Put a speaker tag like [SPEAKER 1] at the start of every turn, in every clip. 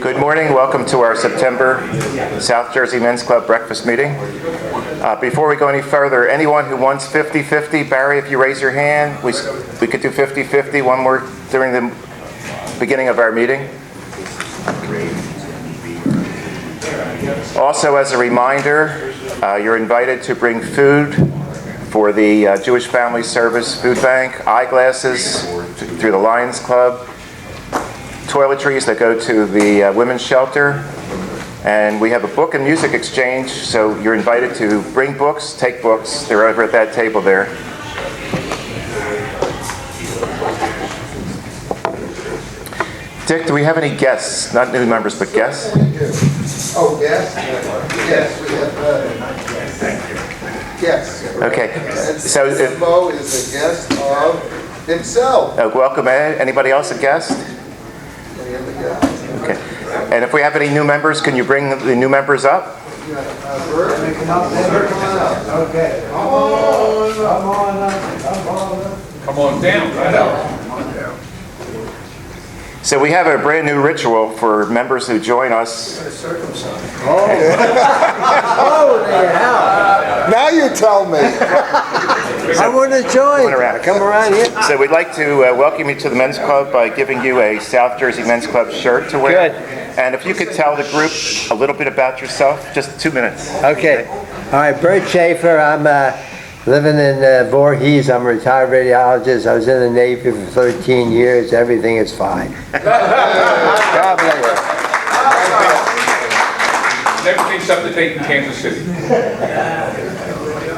[SPEAKER 1] Good morning. Welcome to our September South Jersey Men's Club breakfast meeting. Before we go any further, anyone who wants 50-50, Barry, if you raise your hand, we could do 50-50, one more during the beginning of our meeting. Also, as a reminder, you're invited to bring food for the Jewish Family Service Food Bank, eyeglasses through the Lions Club, toiletries that go to the women's shelter, and we have a book and music exchange, so you're invited to bring books, take books. They're over at that table there. Dick, do we have any guests? Not new members, but guests?
[SPEAKER 2] Oh, guests? Yes, we have guests.
[SPEAKER 1] Okay. So
[SPEAKER 2] Mo is a guest of himself.
[SPEAKER 1] Welcome, Ed. Anybody else a guest? Okay. And if we have any new members, can you bring the new members up?
[SPEAKER 2] Okay.
[SPEAKER 3] Come on down, right out.
[SPEAKER 1] So we have a brand new ritual for members who join us.
[SPEAKER 2] Now you tell me.
[SPEAKER 4] I want to join. Come around here.
[SPEAKER 1] So we'd like to welcome you to the Men's Club by giving you a South Jersey Men's Club shirt to wear.
[SPEAKER 4] Good.
[SPEAKER 1] And if you could tell the group a little bit about yourself, just 2 minutes.
[SPEAKER 4] Okay. All right, Bert Schaefer. I'm living in Voorhees. I'm a retired radiologist. I was in the Navy for 13 years. Everything is fine. God bless you.
[SPEAKER 3] Everything's up to date in Kansas City.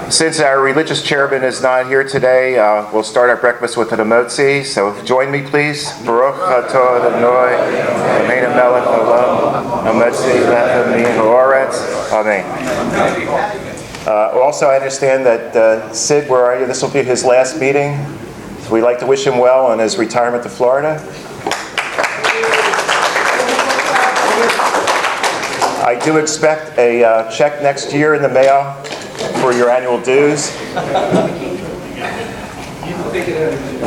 [SPEAKER 1] Since our religious chairman is not here today, we'll start our breakfast with an emotzi. So join me, please. Baruch atah Adonai, Eloheinu melech haolam, emotzi lechem ha'oretz. Amen. Also, I understand that Sid, where are you? This will be his last meeting. So we'd like to wish him well on his retirement to Florida. I do expect a check next year in the mail for your annual dues.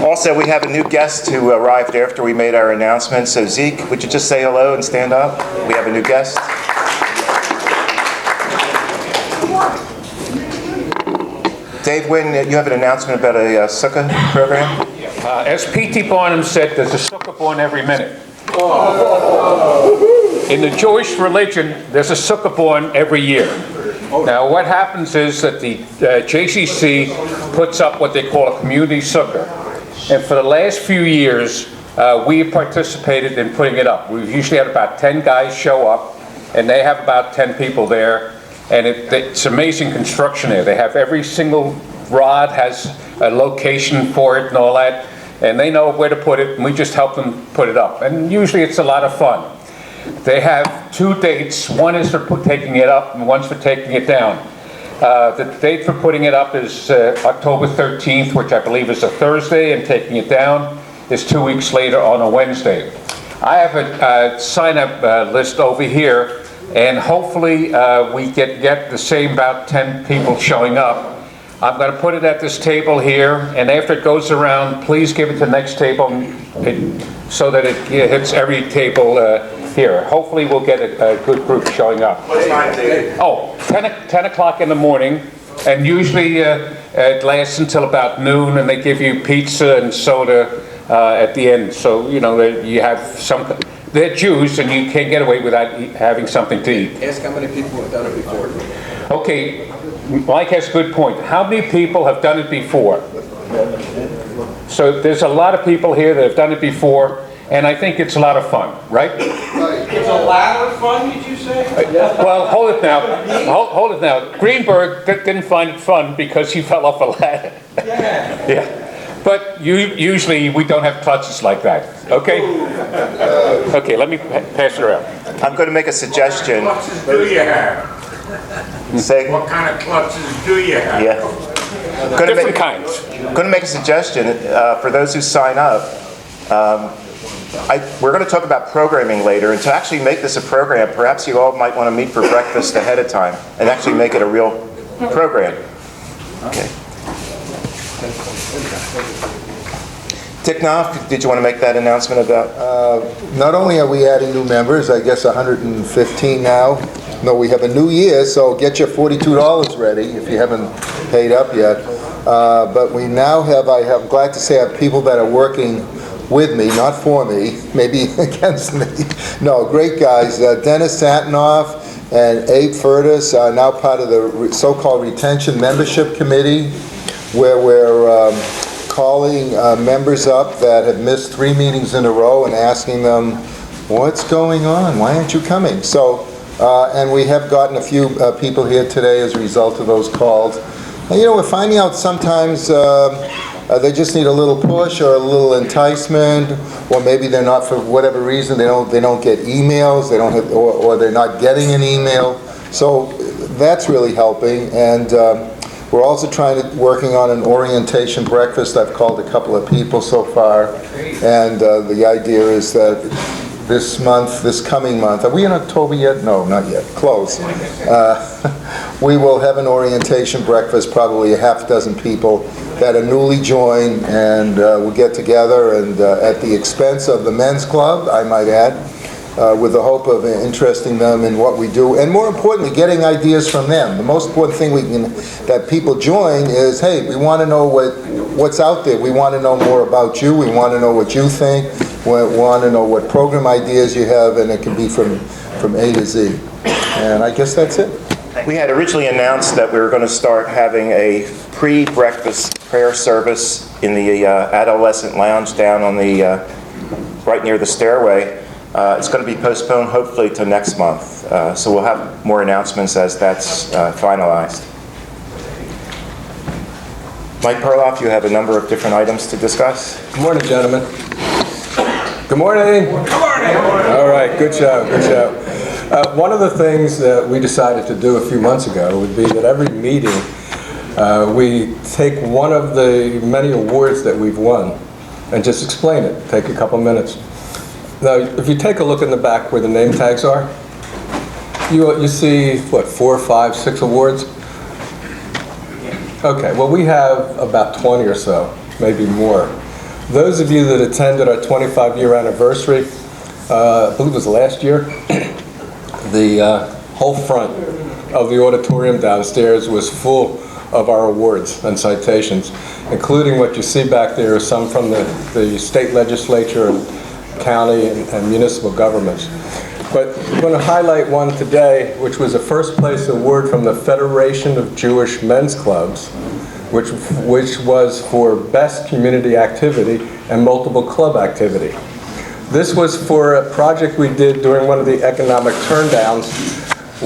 [SPEAKER 1] Also, we have a new guest who arrived after we made our announcement. So Zeke, would you just say hello and stand up? We have a new guest. Dave Wynn, you have an announcement about a sukkah program?
[SPEAKER 3] As P.T. Barnum said, there's a sukkah born every minute. In the Jewish religion, there's a sukkah born every year. Now, what happens is that the JCC puts up what they call a community sukkah. And for the last few years, we have participated in putting it up. We've usually had about 10 guys show up, and they have about 10 people there. And it's amazing construction there. They have every single rod has a location for it and all that. And they know where to put it, and we just help them put it up. And usually it's a lot of fun. They have 2 dates. One is for taking it up, and one's for taking it down. The date for putting it up is October 13th, which I believe is a Thursday, and taking it down is 2 weeks later on a Wednesday. I have a sign-up list over here, and hopefully we get the same about 10 people showing up. I'm going to put it at this table here, and after it goes around, please give it to the next table so that it hits every table here. Hopefully we'll get a good group showing up.
[SPEAKER 1] What time, Dave?
[SPEAKER 3] 10 o'clock in the morning, and usually it lasts until about noon, and they give you pizza and soda at the end. So, you know, you have some... They're Jews, and you can't get away without having something to eat.
[SPEAKER 5] Ask how many people have done it before.
[SPEAKER 3] Okay, Mike has a good point. How many people have done it before? So there's a lot of people here that have done it before, and I think it's a lot of fun, right?
[SPEAKER 5] It's a lot of fun, did you say?
[SPEAKER 3] Well, hold it now. Hold it now. Greenberg didn't find it fun because he fell off a ladder. Yeah. But usually we don't have clutches like that, okay? Okay, let me pass it around.
[SPEAKER 1] I'm going to make a suggestion.
[SPEAKER 6] What clutches do you have?
[SPEAKER 1] Say,
[SPEAKER 6] What kind of clutches do you have?
[SPEAKER 1] yeah.
[SPEAKER 3] Different kinds.
[SPEAKER 1] Going to make a suggestion for those who sign up. We're going to talk about programming later, and to actually make this a program, perhaps you all might want to meet for breakfast ahead of time and actually make it a real program. Okay. Dick Knopf, did you want to make that announcement about?
[SPEAKER 2] Not only are we adding new members, I guess 115 now. No, we have a new year, so get your $42 ready if you haven't paid up yet. But we now have, I'm glad to say, I have people that are working with me, not for me, maybe against me. No, great guys. Dennis Satinoff and Abe Furtis are now part of the so-called Retention Membership Committee, where we're calling members up that have missed 3 meetings in a row and asking them, what's going on? Why aren't you coming? So, and we have gotten a few people here today as a result of those calls. And, you know, we're finding out sometimes they just need a little push or a little enticement, or maybe they're not, for whatever reason, they don't get emails, they don't have, or they're not getting an email. So that's really helping. And we're also working on an orientation breakfast. I've called a couple of people so far, and the idea is that this coming month, are we in October yet? No, not yet, close. We will have an orientation breakfast, probably a half dozen people that are newly joined, and we'll get together, and at the expense of the men's club, I might add, with the hope of interesting them in what we do, and more importantly, getting ideas from them. The most important thing that people join is, hey, we want to know what's out there. We want to know more about you. We want to know what you think. We want to know what program ideas you have, and it can be from A to Z. And I guess that's it.
[SPEAKER 1] We had originally announced that we were going to start having a pre-breakfast prayer service in the adolescent lounge down on the right near the stairway. It's going to be postponed hopefully to next month. So we'll have more announcements as that's finalized. Mike Perloff, you have a number of different items to discuss.
[SPEAKER 5] Good morning, gentlemen. Good morning. Good morning. All right, good show, good show. One of the things that we decided to do a few months ago would be that every meeting we take one of the many awards that we've won and just explain it. Take a couple minutes. Now, if you take a look in the back where the name tags are, you see, what, 4, 5, 6 awards? Okay, well, we have about 20 or so, maybe more. Those of you that attended our 25-year anniversary, I believe it was last year, the whole front of the auditorium downstairs was full of our awards and citations, including what you see back there are some from the state legislature and county and municipal governments. But I'm going to highlight one today, which was a first place award from the Federation of Jewish Men's Clubs, which was for best community activity and multiple club activity. This was for a project we did during one of the economic turndowns,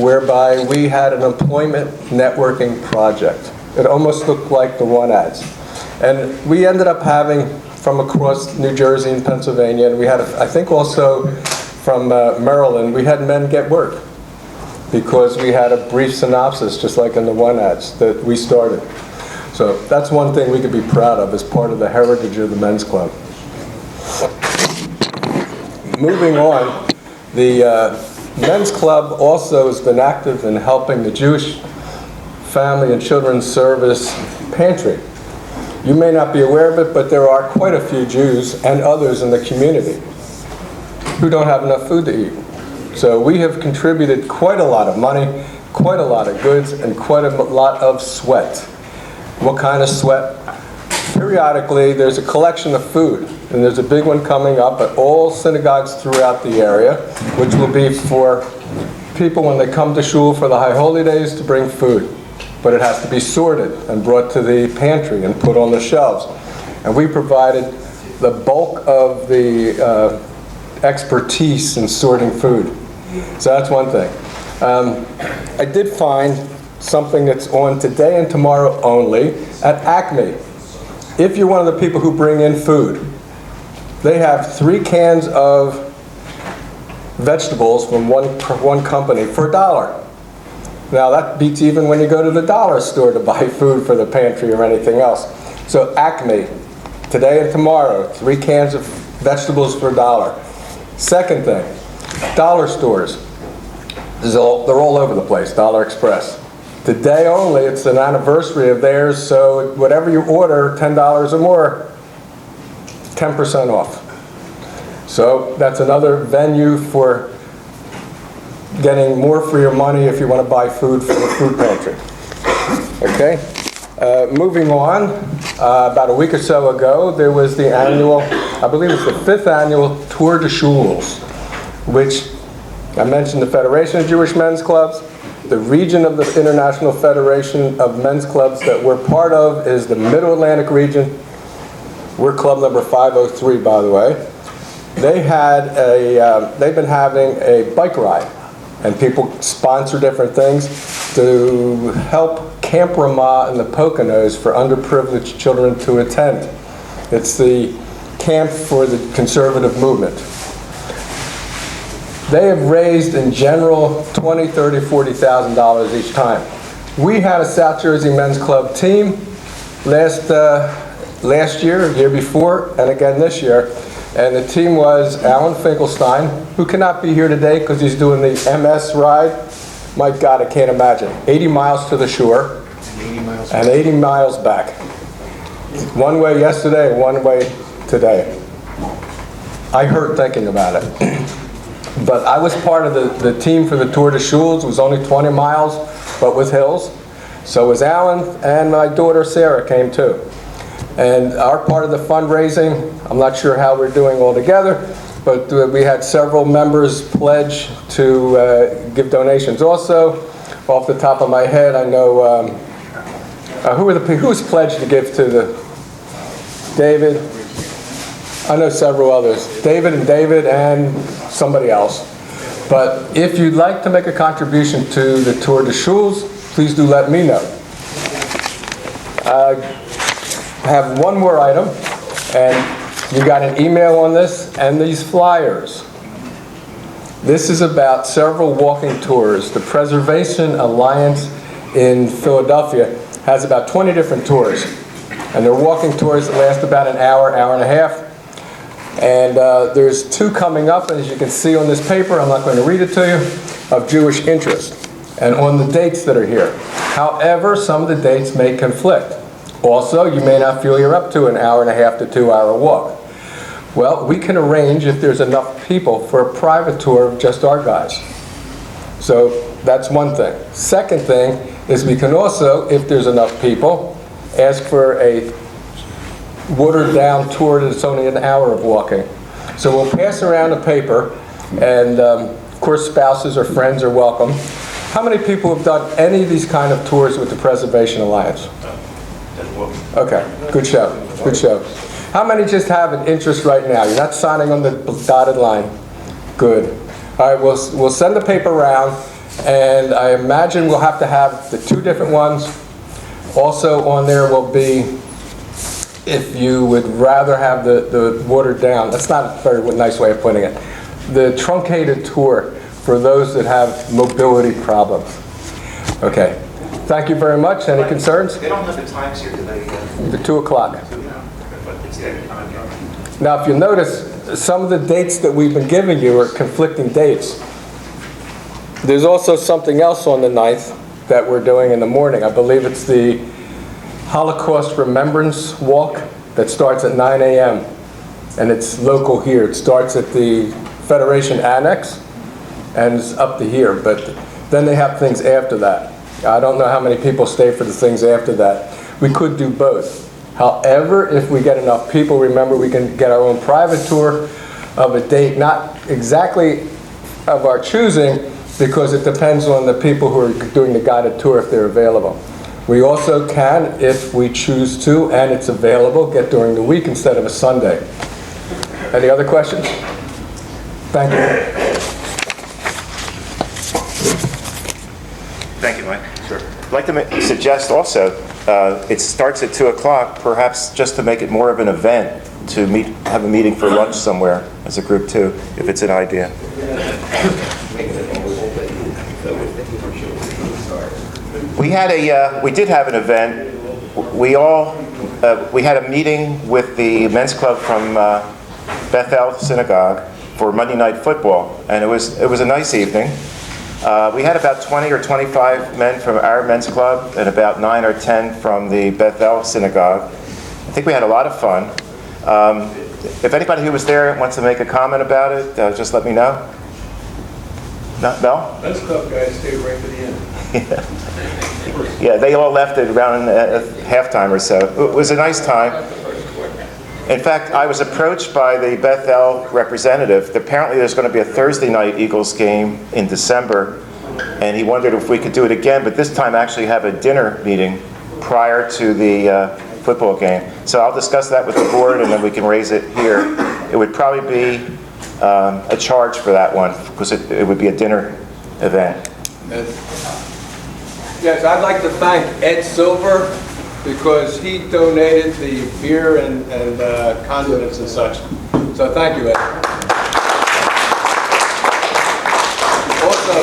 [SPEAKER 5] whereby we had an employment networking project. It almost looked like the One ads. And we ended up having from across New Jersey and Pennsylvania, and we had, I think also from Maryland, we had men get work because we had a brief synopsis, just like in the One ads that we started. So that's one thing we could be proud of as part of the heritage of the men's club. Moving on, the men's club also has been active in helping the Jewish Family and Children's Service Pantry. You may not be aware of it, but there are quite a few Jews and others in the community who don't have enough food to eat. So we have contributed quite a lot of money, quite a lot of goods, and quite a lot of sweat. What kind of sweat? Periodically, there's a collection of food, and there's a big one coming up at all synagogues throughout the area, which will be for people when they come to shul for the high holy days to bring food. But it has to be sorted and brought to the pantry and put on the shelves. And we provided the bulk of the expertise in sorting food. So that's one thing. I did find something that's on today and tomorrow only at Acme. If you're one of the people who bring in food, they have 3 cans of vegetables from one company for $1. Now that beats even when you go to the dollar store to buy food for the pantry or anything else. So Acme, today and tomorrow, 3 cans of vegetables for $1. Second thing, dollar stores. They're all over the place, Dollar Express. Today only, it's an anniversary of theirs, so whatever you order, $10 or more, 10% off. So that's another venue for getting more for your money if you want to buy food from the food pantry. Okay? Moving on, about a week or so ago, there was the annual, I believe it's the 5th annual Tour de Schools, which I mentioned the Federation of Jewish Men's Clubs. The region of the International Federation of Men's Clubs that we're part of is the Middle Atlantic region. We're club number 503, by the way. They've been having a bike ride, and people sponsor different things to help Camp Ramah in the Poconos for underprivileged children to attend. It's the camp for the conservative movement. They have raised in general $20,000, $30,000, $40,000 each time. We had a South Jersey Men's Club team last year, year before, and again this year. And the team was Alan Finkelstein, who cannot be here today because he's doing the MS ride. My God, I can't imagine. 80 miles to the shore and 80 miles back. One way yesterday, one way today. I hurt thinking about it. But I was part of the team for the Tour de Schools. It was only 20 miles, but with hills. So was Alan, and my daughter Sarah came too. And our part of the fundraising, I'm not sure how we're doing all together, but we had several members pledge to give donations. Also, off the top of my head, I know, who's pledged to give to the, David? I know several others. David and somebody else. But if you'd like to make a contribution to the Tour de Schools, please do let me know. I have one more item, and you got an email on this and these flyers. This is about several walking tours. The Preservation Alliance in Philadelphia has about 20 different tours. And they're walking tours that last about an hour, hour and a half. And there's 2 coming up, and as you can see on this paper, I'm not going to read it to you, of Jewish interest, and on the dates that are here. However, some of the dates may conflict. Also, you may not feel you're up to an hour and a half to 2-hour walk. Well, we can arrange, if there's enough people, for a private tour of just our guys. So that's one thing. Second thing is we can also, if there's enough people, ask for a watered down tour that's only an hour of walking. So we'll pass around a paper, and of course spouses or friends are welcome. How many people have done any of these kind of tours with the Preservation Alliance? Okay, good show, good show. How many just have an interest right now? You're not signing on the dotted line. Good. All right, we'll send the paper around, and I imagine we'll have to have the 2 different ones. Also on there will be, if you would rather have the watered down, that's not a very nice way of putting it, the truncated tour for those that have mobility problems. Okay. Thank you very much. Any concerns?
[SPEAKER 1] They don't have the times here today.
[SPEAKER 5] The 2 o'clock. Now, if you notice, some of the dates that we've been giving you are conflicting dates. There's also something else on the 9th that we're doing in the morning. I believe it's the Holocaust Remembrance Walk that starts at 9 a.m. and it's local here. It starts at the Federation Annex and it's up to here, but then they have things after that. I don't know how many people stay for the things after that. We could do both. However, if we get enough people, remember we can get our own private tour of a date, not exactly of our choosing, because it depends on the people who are doing the guided tour if they're available. We also can, if we choose to, and it's available, get during the week instead of a Sunday. Any other questions? Thank you.
[SPEAKER 1] Thank you, Mike. Sure. I'd like to suggest also, it starts at 2 o'clock, perhaps just to make it more of an event, to have a meeting for lunch somewhere as a group too, if it's an idea. We did have an event. We had a meeting with the men's club from Bethel Synagogue for Monday Night Football, and it was a nice evening. We had about 20 or 25 men from our men's club and about 9 or 10 from the Bethel Synagogue. I think we had a lot of fun. If anybody who was there wants to make a comment about it, just let me know. No?
[SPEAKER 5] Men's club guys stayed right to the end.
[SPEAKER 1] Yeah, they all left at around halftime or so. It was a nice time. In fact, I was approached by the Bethel representative. Apparently there's going to be a Thursday night Eagles game in December, and he wondered if we could do it again, but this time actually have a dinner meeting prior to the football game. So I'll discuss that with the board, and then we can raise it here. It would probably be a charge for that one, because it would be a dinner event.
[SPEAKER 5] Yes, I'd like to thank Ed Silver because he donated the beer and condiments and such. So thank you, Ed. Also,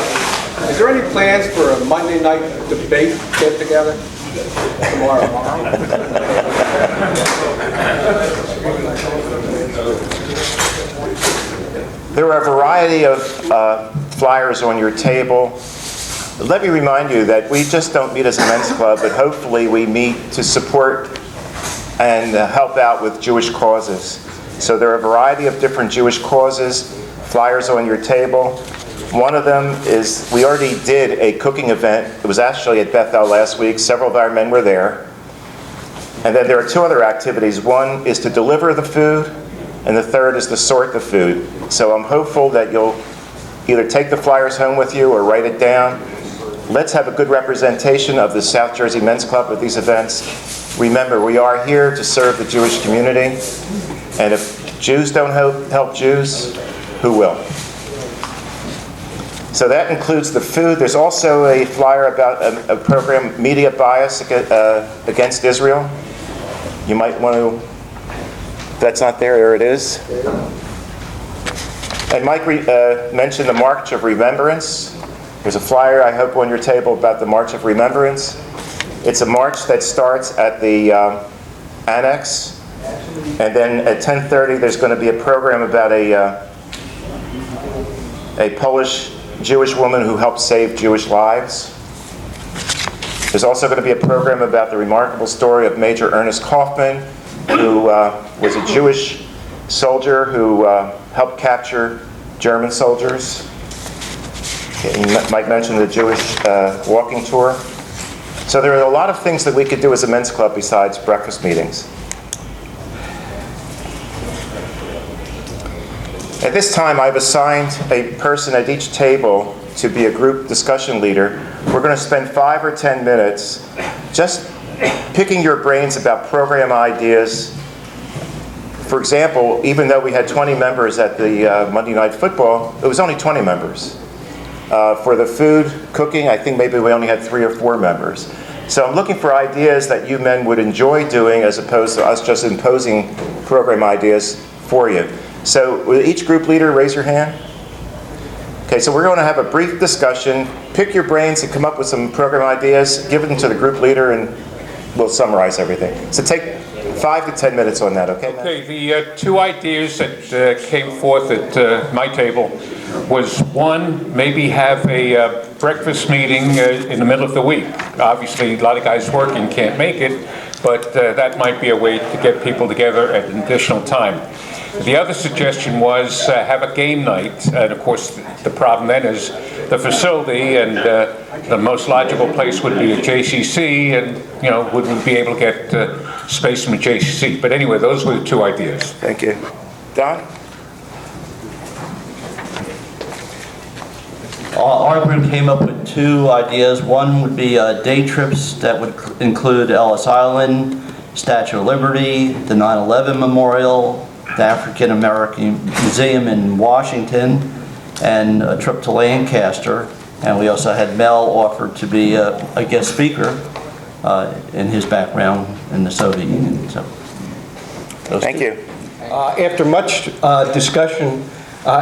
[SPEAKER 5] is there any plans for a Monday night debate get together tomorrow?
[SPEAKER 1] There are a variety of flyers on your table. Let me remind you that we just don't meet as a men's club, but hopefully we meet to support and help out with Jewish causes. So there are a variety of different Jewish causes, flyers on your table. One of them is, we already did a cooking event. It was actually at Bethel last week. Several of our men were there. And then there are two other activities. One is to deliver the food, and the third is to sort the food. So I'm hopeful that you'll either take the flyers home with you or write it down. Let's have a good representation of the South Jersey Men's Club at these events. Remember, we are here to serve the Jewish community, and if Jews don't help Jews, who will? So that includes the food. There's also a flyer about a program, Media Bias Against Israel. You might want to, if that's not there it is. And Mike mentioned the March of Remembrance. There's a flyer, I hope, on your table about the March of Remembrance. It's a march that starts at the Annex, and then at 10:30 there's going to be a program about a Polish Jewish woman who helped save Jewish lives. There's also going to be a program about the remarkable story of Major Ernest Kaufman, who was a Jewish soldier who helped capture German soldiers. Mike mentioned the Jewish walking tour. So there are a lot of things that we could do as a men's club besides breakfast meetings. At this time, I've assigned a person at each table to be a group discussion leader. We're going to spend 5 or 10 minutes just picking your brains about program ideas. For example, even though we had 20 members at the Monday Night Football, it was only 20 members. For the food, cooking, I think maybe we only had 3 or 4 members. So I'm looking for ideas that you men would enjoy doing as opposed to us just imposing program ideas for you. So will each group leader raise your hand? Okay, so we're going to have a brief discussion. Pick your brains and come up with some program ideas. Give them to the group leader and we'll summarize everything. So take 5 to 10 minutes on that, okay?
[SPEAKER 3] Okay, the two ideas that came forth at my table was one, maybe have a breakfast meeting in the middle of the week. Obviously, a lot of guys working can't make it, but that might be a way to get people together at an additional time. The other suggestion was have a game night, and of course the problem then is the facility, and the most logical place would be a JCC, and would we be able to get space from a JCC? But anyway, those were the two ideas.
[SPEAKER 1] Thank you. Don?
[SPEAKER 7] Our group came up with 2 ideas. One would be day trips that would include Ellis Island, Statue of Liberty, the 9/11 Memorial, the African American Museum in Washington, and a trip to Lancaster. And we also had Mel offered to be a guest speaker in his background in the Soviet Union. So,
[SPEAKER 1] Thank you.
[SPEAKER 8] After much discussion,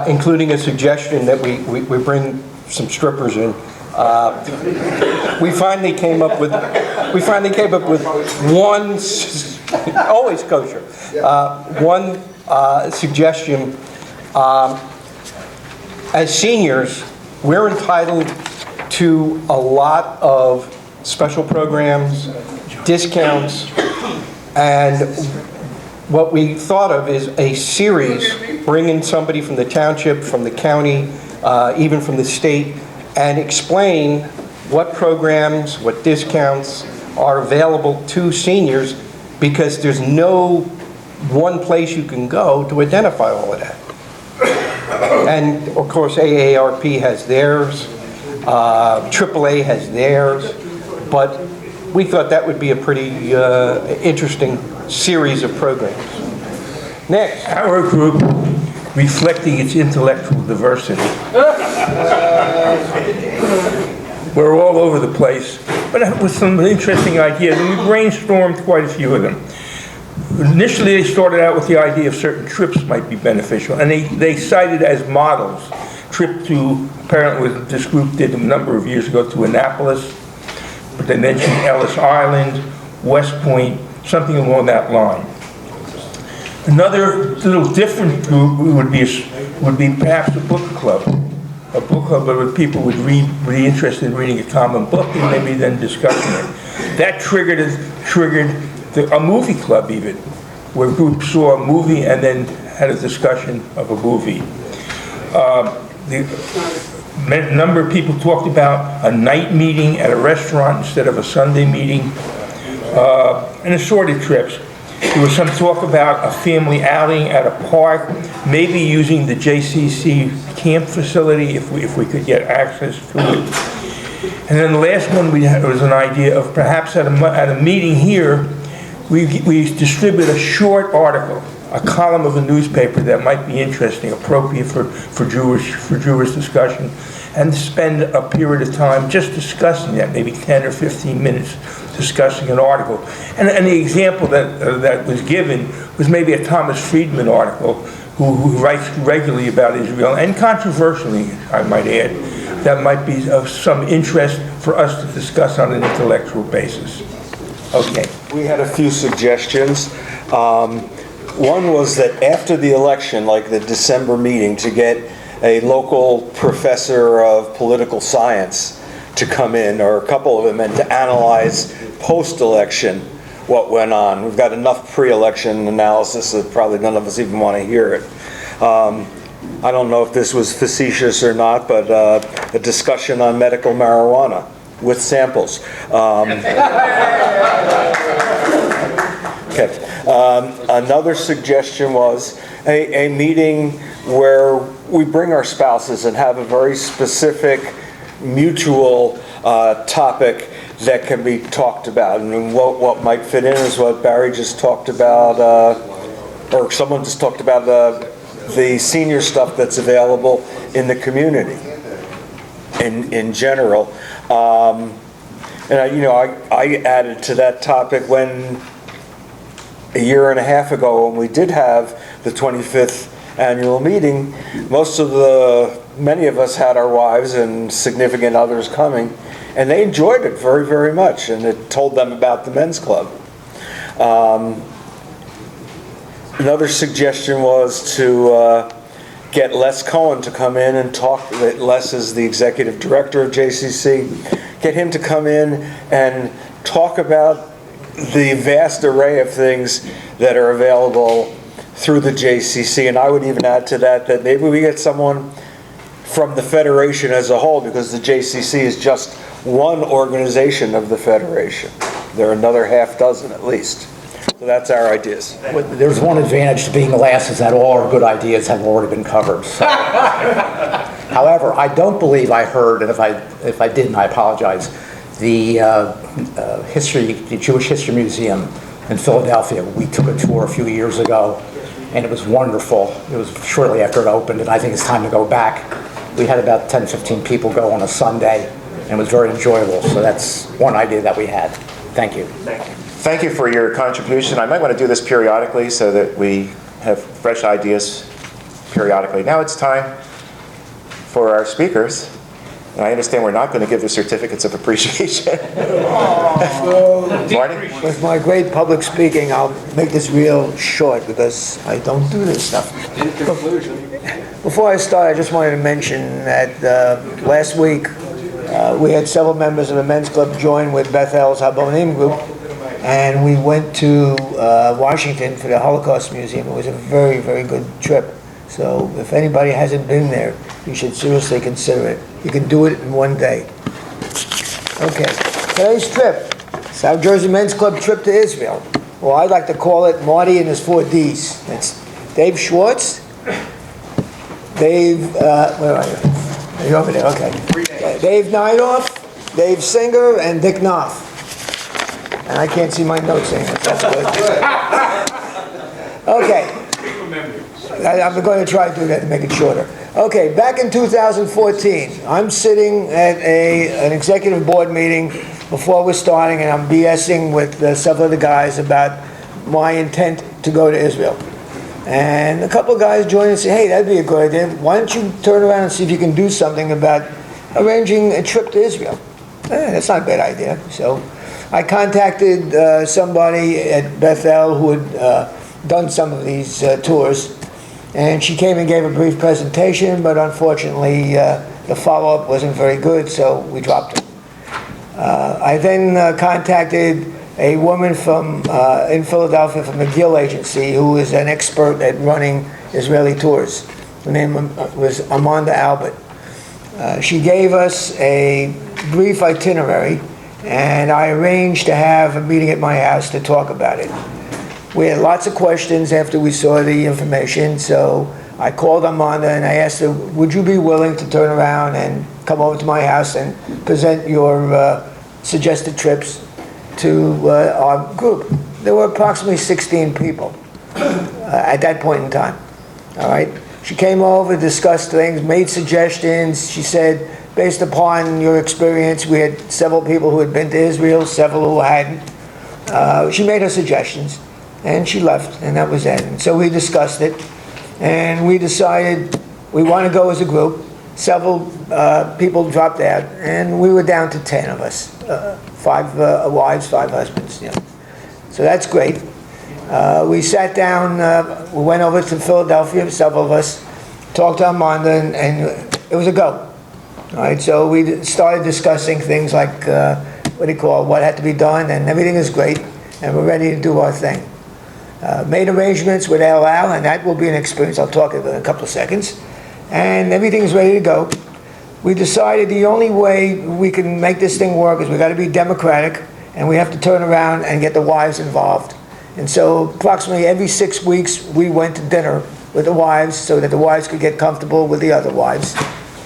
[SPEAKER 8] including a suggestion that we bring some strippers in, we finally came up with one, always kosher, one suggestion. As seniors, we're entitled to a lot of special programs, discounts, and what we thought of is a series, bring in somebody from the township, from the county, even from the state, and explain what programs, what discounts are available to seniors, because there's no one place you can go to identify all of that. And of course, AARP has theirs, AAA has theirs, but we thought that would be a pretty interesting series of programs. Next.
[SPEAKER 9] Our group, reflecting its intellectual diversity. We're all over the place, but with some interesting ideas, and we brainstormed quite a few of them. Initially, they started out with the idea of certain trips might be beneficial, and they cited as models trip to, apparently this group did a number of years ago, to Annapolis, but they mentioned Ellis Island, West Point, something along that line. Another little different group would be perhaps a book club where people would be interested in reading a common book and maybe then discussing it. That triggered a movie club even, where groups saw a movie and then had a discussion of a movie. A number of people talked about a night meeting at a restaurant instead of a Sunday meeting, and assorted trips. There was some talk about a family outing at a park, maybe using the JCC camp facility if we could get access to it. And then the last one was an idea of perhaps at a meeting here, we distribute a short article, a column of a newspaper that might be interesting, appropriate for Jewish discussion, and spend a period of time just discussing that, maybe 10 or 15 minutes discussing an article. And the example that was given was maybe a Thomas Friedman article who writes regularly about Israel, and controversially, I might add, that might be of some interest for us to discuss on an intellectual basis. Okay.
[SPEAKER 10] We had a few suggestions. One was that after the election, like the December meeting, to get a local professor of political science to come in, or a couple of them, and to analyze post-election what went on. We've got enough pre-election analysis that probably none of us even want to hear it. I don't know if this was facetious or not, but a discussion on medical marijuana with samples. Okay. Another suggestion was a meeting where we bring our spouses and have a very specific mutual topic that can be talked about. And what might fit in is what Barry just talked about, or someone just talked about, the senior stuff that's available in the community in general. And I added to that topic when a year and a half ago, when we did have the 25th annual meeting, many of us had our wives and significant others coming, and they enjoyed it very, very much, and it told them about the men's club. Another suggestion was to get Les Cohen to come in and talk. Les is the executive director of JCC. Get him to come in and talk about the vast array of things that are available through the JCC. And I would even add to that maybe we get someone from the Federation as a whole, because the JCC is just one organization of the Federation. There are another half dozen at least. So that's our ideas.
[SPEAKER 11] There's one advantage to being the last, is that all our good ideas have already been covered. So. However, I don't believe I heard, and if I didn't, I apologize, the Jewish History Museum in Philadelphia. We took a tour a few years ago, and it was wonderful. It was shortly after it opened, and I think it's time to go back. We had about 10, 15 people go on a Sunday, and it was very enjoyable. So that's one idea that we had. Thank you.
[SPEAKER 1] Thank you for your contribution. I might want to do this periodically so that we have fresh ideas periodically. Now it's time for our speakers. And I understand we're not going to give the certificates of appreciation. Marty?
[SPEAKER 4] With my great public speaking, I'll make this real short because I don't do this stuff.
[SPEAKER 10] In conclusion.
[SPEAKER 4] Before I start, I just wanted to mention that last week we had several members of the men's club join with Bethel's Habonim group,
[SPEAKER 12] and we went to Washington for the Holocaust Museum. It was a very, very good trip. So if anybody hasn't been there, you should seriously consider it. You can do it in one day. Okay, today's trip, South Jersey Men's Club trip to Israel. Well, I'd like to call it Marty and his 4 Ds. It's Dave Schwartz, Dave, where are you? You're over there, okay. Dave Nidoff, Dave Singer, and Dick Knopf. And I can't see my notes anymore. That's good. Okay. I'm going to try to do that to make it shorter. Okay, back in 2014, I'm sitting at an executive board meeting before we're starting, and I'm BSing with several of the guys about my intent to go to Israel. And a couple of guys joined and said, hey, that'd be a good idea. Why don't you turn around and see if you can do something about arranging a trip to Israel? That's not a bad idea. So I contacted somebody at Bethel who had done some of these tours. And she came and gave a brief presentation, but unfortunately the follow-up wasn't very good, so we dropped it. I then contacted a woman from in Philadelphia from the Gill Agency who is an expert at running Israeli tours. Her name was Amanda Albert. She gave us a brief itinerary, and I arranged to have a meeting at my house to talk about it. We had lots of questions after we saw the information, so I called Amanda and I asked her, would you be willing to turn around and come over to my house and present your suggested trips to our group? There were approximately 16 people at that point in time. All right? She came over, discussed things, made suggestions. She said, based upon your experience, we had several people who had been to Israel, several who hadn't. She made her suggestions. And she left, and that was it. And so we discussed it, and we decided we want to go as a group. Several people dropped out, and we were down to 10 of us. 5 wives, 5 husbands. Yeah. So that's great. We sat down, we went over to Philadelphia, several of us, talked to Amanda, and it was a go. All right, so we started discussing things like, what had to be done, and everything is great, and we're ready to do our thing. Made arrangements with El Al, and that will be an experience. I'll talk about it in a couple of seconds. And everything's ready to go. We decided the only way we can make this thing work is we got to be democratic, and we have to turn around and get the wives involved. And so approximately every 6 weeks, we went to dinner with the wives so that the wives could get comfortable with the other wives.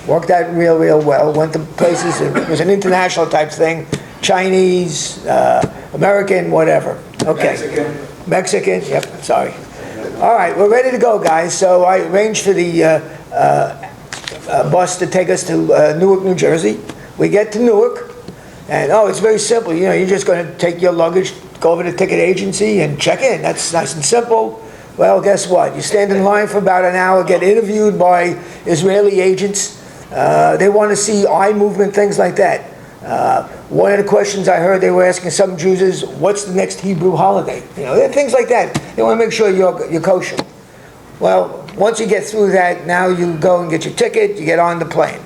[SPEAKER 12] Worked out real well. Went to places, it was an international type thing, Chinese, American, whatever. Okay. Mexican, yep, sorry. All right, we're ready to go, guys. So I arranged for the bus to take us to Newark, New Jersey. We get to Newark, and it's very simple. You know, you're just going to take your luggage, go over to the ticket agency, and check in. That's nice and simple. Well, guess what? You stand in line for about an hour, get interviewed by Israeli agents. They want to see eye movement, things like that. One of the questions I heard they were asking some Jews is, what's the next Hebrew holiday? You know, things like that. They want to make sure you're kosher. Well, once you get through that, now you go and get your ticket, you get on the plane.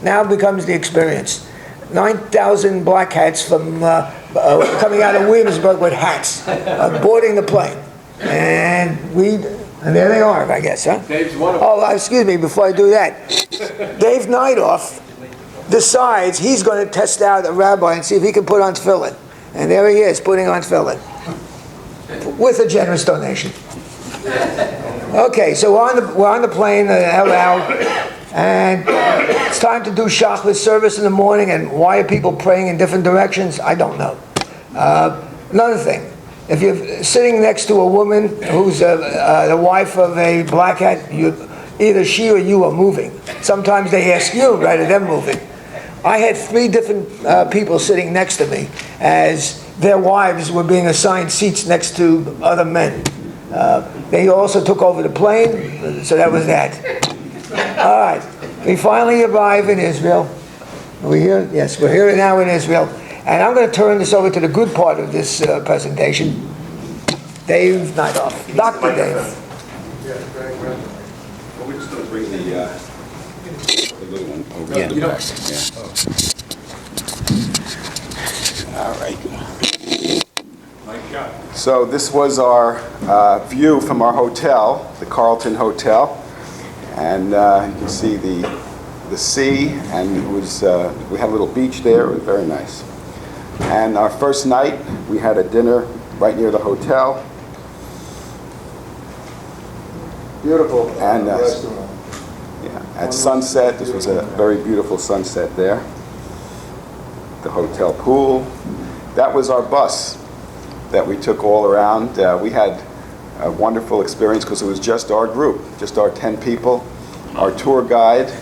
[SPEAKER 12] Now becomes the experience. 9,000 black hats from coming out of Williamsburg with hats, boarding the plane. And there they are, I guess, huh?
[SPEAKER 5] Dave's one of them.
[SPEAKER 12] Oh, excuse me, before I do that. Dave Nidoff decides he's going to test out a rabbi and see if he can put on tefillin. And there he is, putting on tefillin. With a generous donation. Okay, so we're on the plane, El Al, and it's time to do Shachrit service in the morning, and why are people praying in different directions? I don't know. Another thing, if you're sitting next to a woman who's the wife of a black hat, either she or you are moving. Sometimes they ask you rather than moving. I had 3 different people sitting next to me as their wives were being assigned seats next to other men. They also took over the plane, so that was that. All right, we finally arrive in Israel. Are we here? Yes, we're here now in Israel. And I'm going to turn this over to the good part of this presentation. Dave Nidoff. Dr. Dave.
[SPEAKER 13] Well, we're just going to bring the little one over to the back. Yeah. All right.
[SPEAKER 10] So this was our view from our hotel, the Carlton Hotel. And you can see the sea, and it was, we had a little beach there. It was very nice. And our first night, we had a dinner right near the hotel.
[SPEAKER 2] Beautiful
[SPEAKER 10] And
[SPEAKER 2] restaurant.
[SPEAKER 10] yeah, at sunset, this was a very beautiful sunset there. The hotel pool. That was our bus that we took all around. We had a wonderful experience because it was just our group, just our 10 people, our tour guide,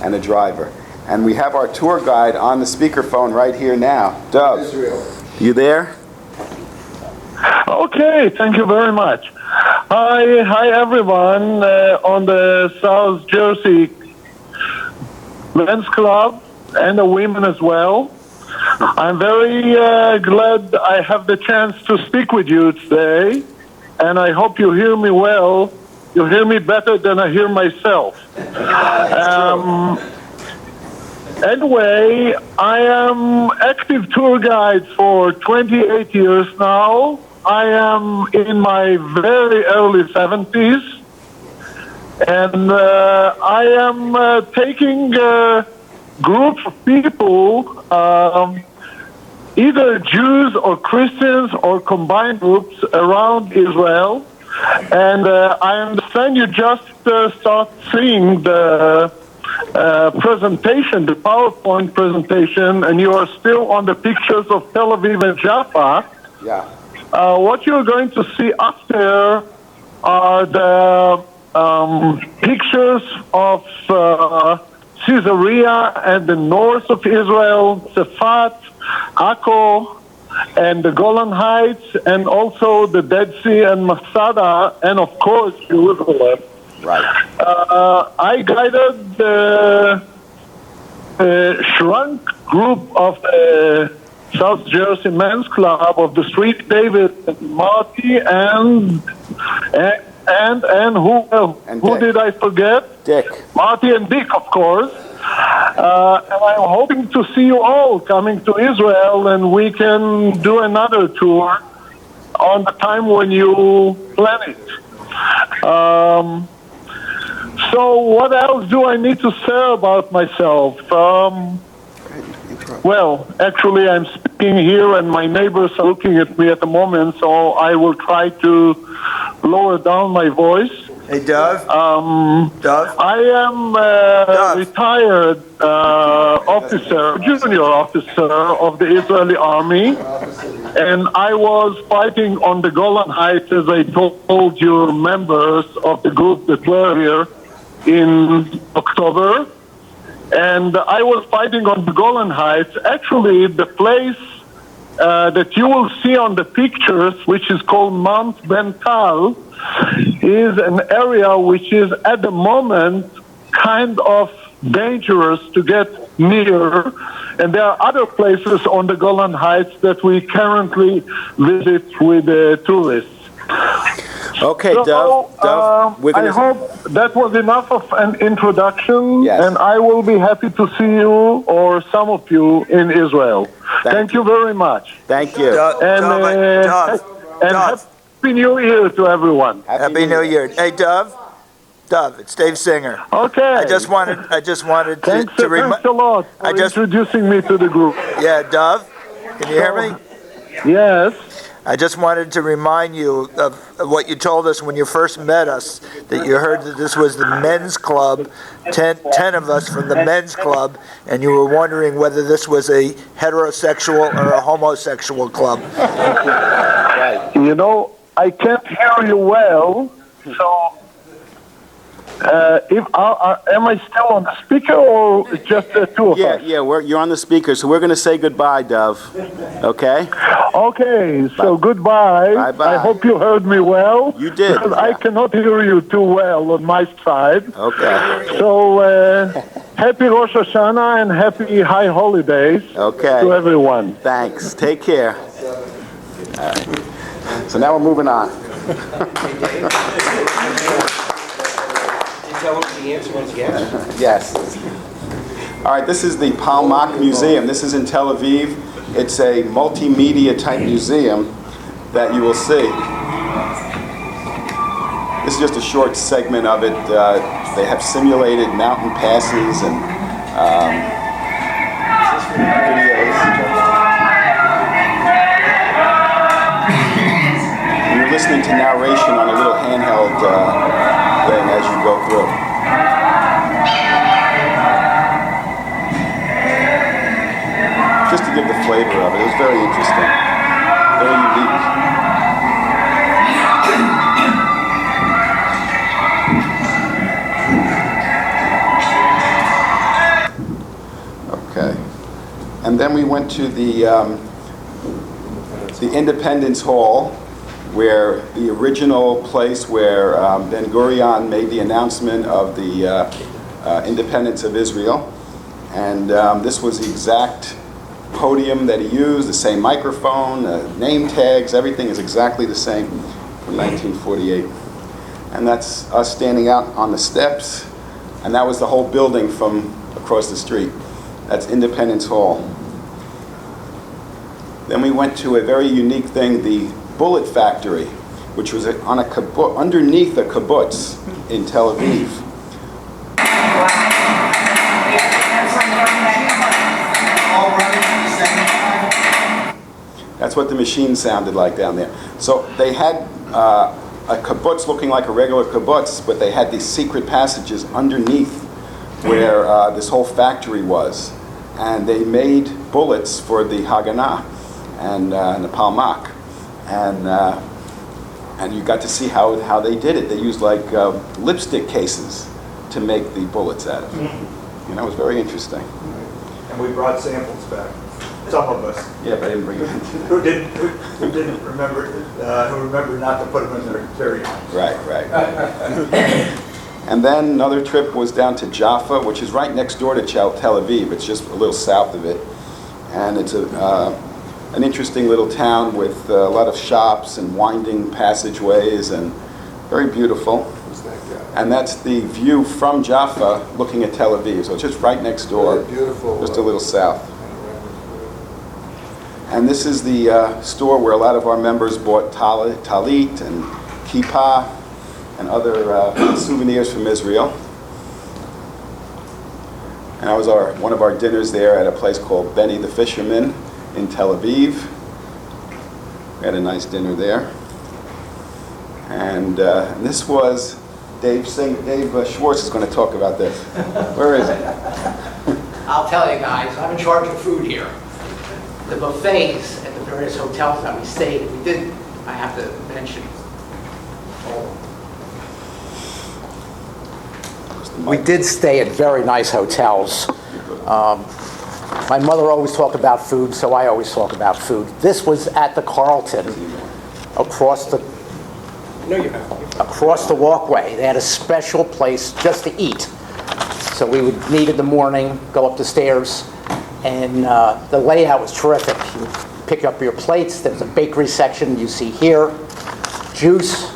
[SPEAKER 10] and a driver. And we have our tour guide on the speakerphone right here now. Dove, you there?
[SPEAKER 14] Okay, thank you very much. Hi everyone on the South Jersey Men's Club and the women as well. I'm very glad I have the chance to speak with you today, and I hope you hear me well. You hear me better than I hear myself. Anyway, I am active tour guide for 28 years now. I am in my very early 70s, and I am taking a group of people, either Jews or Christians or combined groups around Israel. And I understand you just start seeing the presentation, the PowerPoint presentation, and you are still on the pictures of Tel Aviv and Jaffa.
[SPEAKER 10] Yeah.
[SPEAKER 14] What you're going to see after are the pictures of Caesarea and the north of Israel, Safat, Akko, and the Golan Heights, and also the Dead Sea and Masada, and of course Jerusalem.
[SPEAKER 10] Right.
[SPEAKER 14] I guided the shrunk group of the South Jersey Men's Club of the Street David and Marty and who did I forget?
[SPEAKER 10] Dick.
[SPEAKER 14] Marty and Dick, of course. And I'm hoping to see you all coming to Israel, and we can do another tour on the time when you plan it. So what else do I need to say about myself? Well, actually, I'm speaking here, and my neighbors are looking at me at the moment, so I will try to lower down my voice.
[SPEAKER 4] Hey, Dove? Dove?
[SPEAKER 14] I am a retired officer, junior officer of the Israeli army, and I was fighting on the Golan Heights, as I told you, members of the group that were here in October. And I was fighting on the Golan Heights. Actually, the place that you will see on the pictures, which is called Mount Ben Tal, is an area which is at the moment kind of dangerous to get near. And there are other places on the Golan Heights that we currently visit with tourists.
[SPEAKER 10] Okay,
[SPEAKER 14] So,
[SPEAKER 10] Dove, we're
[SPEAKER 14] I
[SPEAKER 10] gonna...
[SPEAKER 14] hope that was enough of an introduction,
[SPEAKER 10] Yes.
[SPEAKER 14] and I will be happy to see you or some of you in Israel. Thank you very much.
[SPEAKER 10] Thank you.
[SPEAKER 14] And Happy New Year to everyone.
[SPEAKER 15] Happy New Year. Hey, Dove. Dove, it's Dave Singer.
[SPEAKER 14] Okay.
[SPEAKER 15] I just wanted
[SPEAKER 14] Thanks
[SPEAKER 15] to remind.
[SPEAKER 14] a lot for introducing me to the group.
[SPEAKER 15] Yeah, Dove, can you hear me?
[SPEAKER 14] Yes.
[SPEAKER 15] I just wanted to remind you of what you told us when you first met us, that you heard that this was the men's club, 10 of us from the men's club, and you were wondering whether this was a heterosexual or a homosexual club.
[SPEAKER 14] You know, I can't hear you well, so am I still on the speaker or just the two of us?
[SPEAKER 10] Yeah, you're on the speaker, so we're going to say goodbye, Dove. Okay?
[SPEAKER 14] Okay, so goodbye.
[SPEAKER 10] Bye-bye.
[SPEAKER 14] I hope you heard me well.
[SPEAKER 10] You did.
[SPEAKER 14] Because I cannot hear you too well on my side.
[SPEAKER 10] Okay.
[SPEAKER 14] So, happy Rosh Hashanah and happy high holidays to everyone.
[SPEAKER 10] Thanks. Take care. All right. So now we're moving on.
[SPEAKER 8] Tell us the answer once again.
[SPEAKER 10] Yes. All right, this is the Palmach Museum. This is in Tel Aviv. It's a multimedia type museum.
[SPEAKER 13] that you will see. This is just a short segment of it. They have simulated mountain passes and videos. You're listening to narration on a little handheld thing as you go through. Just to give the flavor of it. It was very interesting, very unique. Okay, and then we went to the Independence Hall, where the original place where Ben-Gurion made the announcement of the independence of Israel, and this was the exact podium that he used, the same microphone, name tags, everything is exactly the same from 1948. And that's us standing out on the steps, and that was the whole building from across the street. That's Independence Hall. Then we went to a very unique thing, the Bullet Factory, which was on a underneath a kibbutz in Tel Aviv. That's what the machine sounded like down there. So they had a kibbutz looking like a regular kibbutz, but they had these secret passages underneath where this whole factory was. And they made bullets for the Haganah and the Palmach. And you got to see how they did it. They used like lipstick cases to make the bullets out of. And that was very interesting.
[SPEAKER 16] And we brought samples back. Some of us.
[SPEAKER 13] Yeah, but I didn't bring it.
[SPEAKER 16] Who didn't remember, who remembered not to put them in their carry-ons.
[SPEAKER 13] Right. And then another trip was down to Jaffa, which is right next door to Tel Aviv. It's just a little south of it. And it's an interesting little town with a lot of shops and winding passageways and very beautiful. And that's the view from Jaffa looking at Tel Aviv. So it's just right next door,
[SPEAKER 2] beautiful,
[SPEAKER 13] just a little south. And this is the store where a lot of our members bought talit and kippah and other souvenirs from Israel. And that was one of our dinners there at a place called Benny the Fisherman in Tel Aviv. We had a nice dinner there. And this was Dave Schwartz is going to talk about this. Where is it?
[SPEAKER 17] I'll tell you guys, I'm in charge of food here. The buffets at the various hotels that we stayed, I have to mention.
[SPEAKER 11] We did stay at very nice hotels. My mother always talked about food, so I always talk about food. This was at the Carlton, across the walkway. They had a special place just to eat. So we would meet in the morning, go up the stairs, and the layout was terrific. You pick up your plates. There's a bakery section you see here, juice,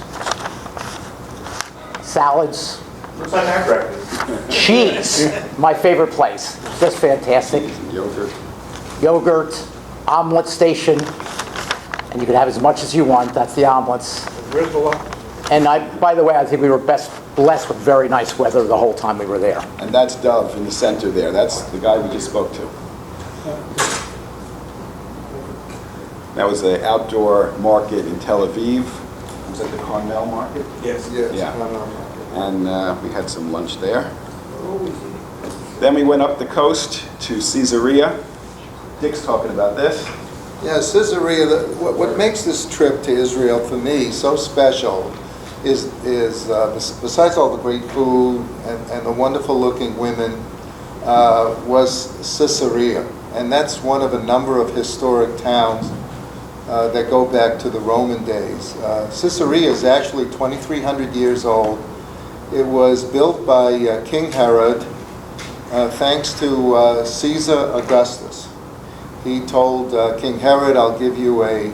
[SPEAKER 11] salads,
[SPEAKER 16] Looks like our breakfast.
[SPEAKER 11] cheese, my favorite place. Just fantastic. Yogurt, omelet station, and you can have as much as you want. That's the omelets. And by the way, I think we were blessed with very nice weather the whole time we were there.
[SPEAKER 13] And that's Dove in the center there. That's the guy we just spoke to. That was the outdoor market in Tel Aviv. Was that the Carmel market?
[SPEAKER 16] Yes.
[SPEAKER 13] Yeah. And we had some lunch there. Then we went up the coast to Caesarea. Dick's talking about this.
[SPEAKER 2] Yeah, Caesarea, what makes this trip to Israel for me so special is besides all the great food and the wonderful looking women, was Caesarea. And that's one of a number of historic towns that go back to the Roman days. Caesarea is actually 2,300 years old. It was built by King Herod thanks to Caesar Augustus. He told King Herod, I'll give you a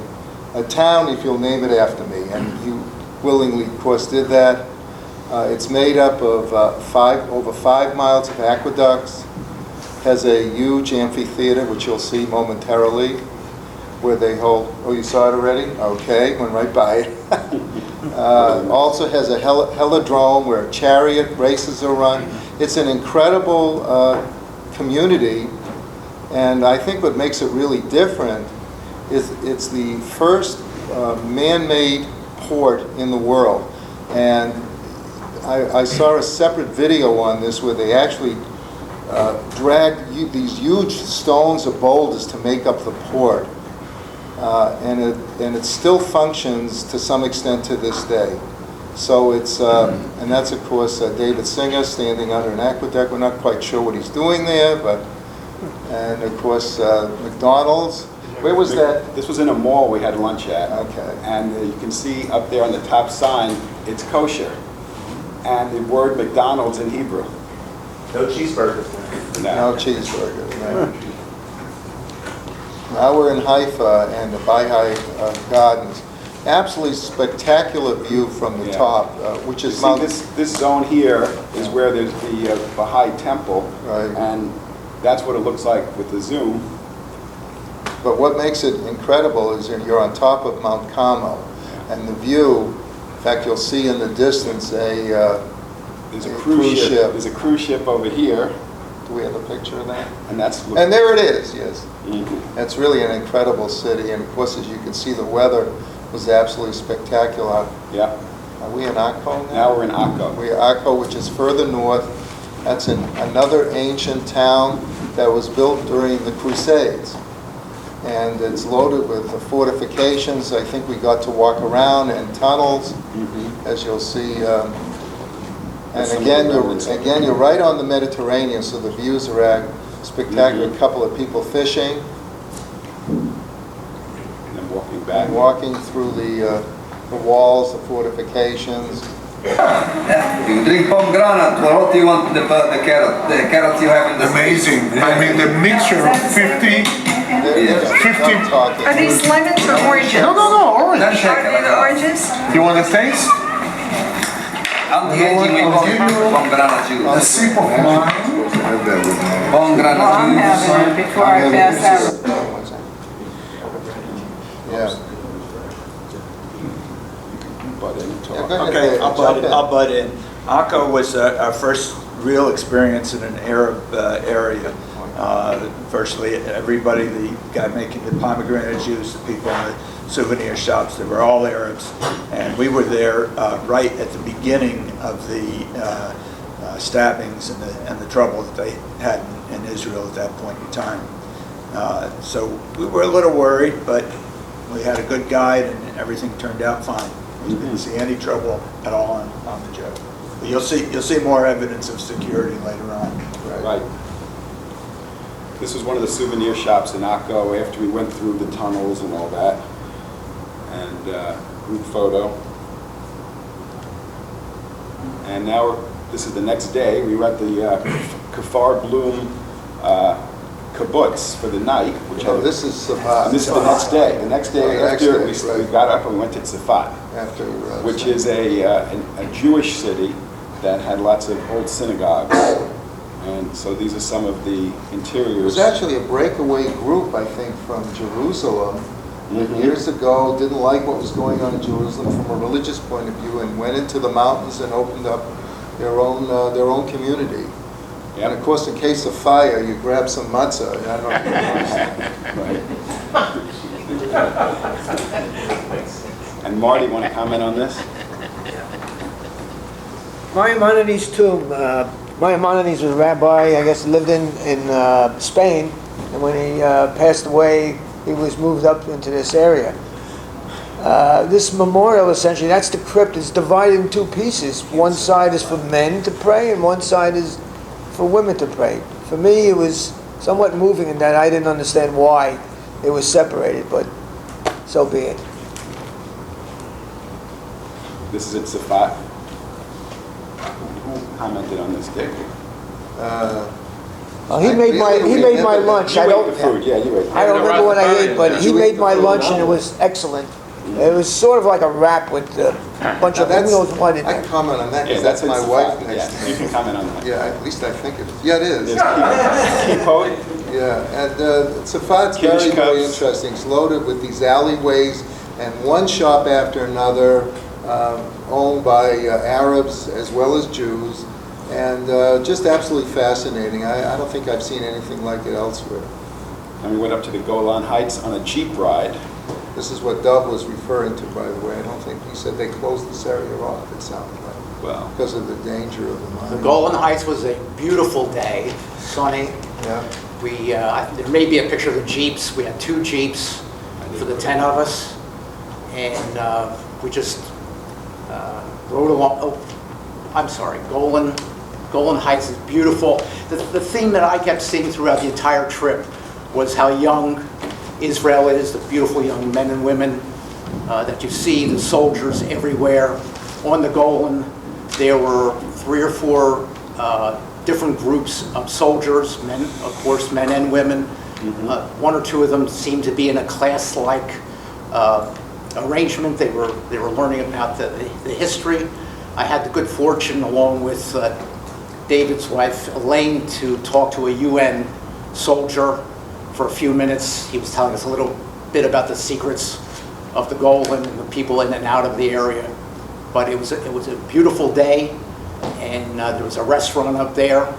[SPEAKER 2] town if you'll name it after me. And he willingly, of course, did that. It's made up of over 5 miles of aqueducts, has a huge amphitheater, which you'll see momentarily. where they hold, oh, you saw it already? Okay, went right by it. Also has a helidrome where chariot races are run. It's an incredible community, and I think what makes it really different is it's the first man-made port in the world. And I saw a separate video on this where they actually dragged these huge stones or boulders to make up the port. And it still functions to some extent to this day. So it's, and that's of course David Singer standing under an aqueduct. We're not quite sure what he's doing there, but, and of course McDonald's. Where was that?
[SPEAKER 13] This was in a mall we had lunch at.
[SPEAKER 2] Okay.
[SPEAKER 13] And you can see up there on the top sign, it's kosher. And the word McDonald's in Hebrew.
[SPEAKER 1] No cheeseburgers.
[SPEAKER 2] No cheeseburgers. No. Now we're in Haifa and the Baha'i Gardens. Absolutely spectacular view from the top, which is Mount...
[SPEAKER 13] This zone here is where there's the Baha'i temple.
[SPEAKER 2] Right.
[SPEAKER 13] And that's what it looks like with the zoom.
[SPEAKER 2] But what makes it incredible is that you're on top of Mount Carmel, and the view, in fact, you'll see in the distance
[SPEAKER 13] there's a cruise ship. There's a cruise ship over here.
[SPEAKER 2] Do we have a picture of that?
[SPEAKER 13] And that's...
[SPEAKER 2] And there it is, yes.
[SPEAKER 13] Mm-hmm.
[SPEAKER 2] It's really an incredible city, and of course, as you can see, the weather was absolutely spectacular.
[SPEAKER 13] Yeah.
[SPEAKER 2] Are we in Akko now?
[SPEAKER 13] Now we're in Akko.
[SPEAKER 2] We're Akko, which is further north. That's another ancient town that was built during the Crusades. And it's loaded with the fortifications. I think we got to walk around and tunnels, as you'll see. And again, you're right on the Mediterranean, so the views are spectacular. A couple of people fishing.
[SPEAKER 13] And then walking back.
[SPEAKER 2] And walking through the walls, the fortifications.
[SPEAKER 18] You drink pomegranate. What do you want the carrot? The carrots you have in the...
[SPEAKER 9] Amazing. I mean, the mixture of 50...
[SPEAKER 19] Are these lemons or oranges?
[SPEAKER 9] No, orange.
[SPEAKER 19] Are they the oranges?
[SPEAKER 9] You want to taste?
[SPEAKER 18] Anti-aging, we call it pomegranate juice.
[SPEAKER 9] A sip of wine.
[SPEAKER 18] Pomegranate
[SPEAKER 19] Well, I'm having it before I pass out.
[SPEAKER 2] Yeah.
[SPEAKER 16] Okay, I'll butt in. Akko was our first real experience in an Arab area. Virtually everybody, the guy making the pomegranate juice, the people in the souvenir shops, they were all Arabs. And we were there right at the beginning of the stabbings and the trouble that they had in Israel at that point in time. So we were a little worried, but we had a good guide and everything turned out fine. We didn't see any trouble at all on the job. But you'll see more evidence of security later on.
[SPEAKER 13] Right. This was one of the souvenir shops in Akko after we went through the tunnels and all that. And group photo. And now this is the next day. We were at the Kfar Bloom kibbutz for the night. Which
[SPEAKER 2] this is Safat.
[SPEAKER 13] And this is the next day. The next day after we got up and we went to Safat, which is a Jewish city that had lots of old synagogues. And so these are some of the interiors.
[SPEAKER 2] It was actually a breakaway group, I think, from Jerusalem. Years ago, didn't like what was going on in Jerusalem from a religious point of view, and went into the mountains and opened up their own community. Yep. And of course, in case of fire, you grab some matzah. I don't
[SPEAKER 13] know. And Marty, want to comment on this?
[SPEAKER 12] Maimonides' tomb. Maimonides was a rabbi, I guess, lived in Spain, and when he passed away, he was moved up into this area. This memorial, essentially, that's the crypt, is divided in two pieces. One side is for men to pray, and one side is for women to pray. For me, it was somewhat moving in that I didn't understand why it was separated, but so be it.
[SPEAKER 13] This is at Safat. Who commented on this, David?
[SPEAKER 12] He made my lunch. I don't remember what I ate, but he made my lunch and it was excellent. It was sort of like a wrap with a bunch of who knows what in
[SPEAKER 2] I
[SPEAKER 12] there.
[SPEAKER 2] can comment on that because that's my wife next to me.
[SPEAKER 13] You can comment on that.
[SPEAKER 2] Yeah, at least I think it is. Yeah, it is.
[SPEAKER 13] There's kippot.
[SPEAKER 2] Yeah, and Safat's
[SPEAKER 13] Kiddush
[SPEAKER 2] very, very
[SPEAKER 13] cups.
[SPEAKER 2] interesting. It's loaded with these alleyways and one shop after another, owned by Arabs as well as Jews, and just absolutely fascinating. I don't think I've seen anything like it elsewhere.
[SPEAKER 13] And we went up to the Golan Heights on a Jeep ride.
[SPEAKER 2] This is what Dov was referring to, by the way. I don't think, he said they closed this area off, it sounded like,
[SPEAKER 13] Well,
[SPEAKER 2] because of the danger of the mine.
[SPEAKER 17] The Golan Heights was a beautiful day, sunny.
[SPEAKER 2] Yeah.
[SPEAKER 17] There may be a picture of the Jeeps. We had 2 Jeeps for the 10 of us. And we just rode along. Oh, I'm sorry, Golan Heights is beautiful. The theme that I kept seeing throughout the entire trip was how young Israel is, the beautiful young men and women that you see, the soldiers everywhere. On the Golan, there were 3 or 4 different groups of soldiers, men, of course, men and women. 1 or 2 of them seemed to be in a class-like arrangement. They were learning about the history. I had the good fortune, along with David's wife, Elaine, to talk to a UN soldier for a few minutes. He was telling us a little bit about the secrets of the Golan and the people in and out of the area. But it was a beautiful day, and there was a restaurant up there.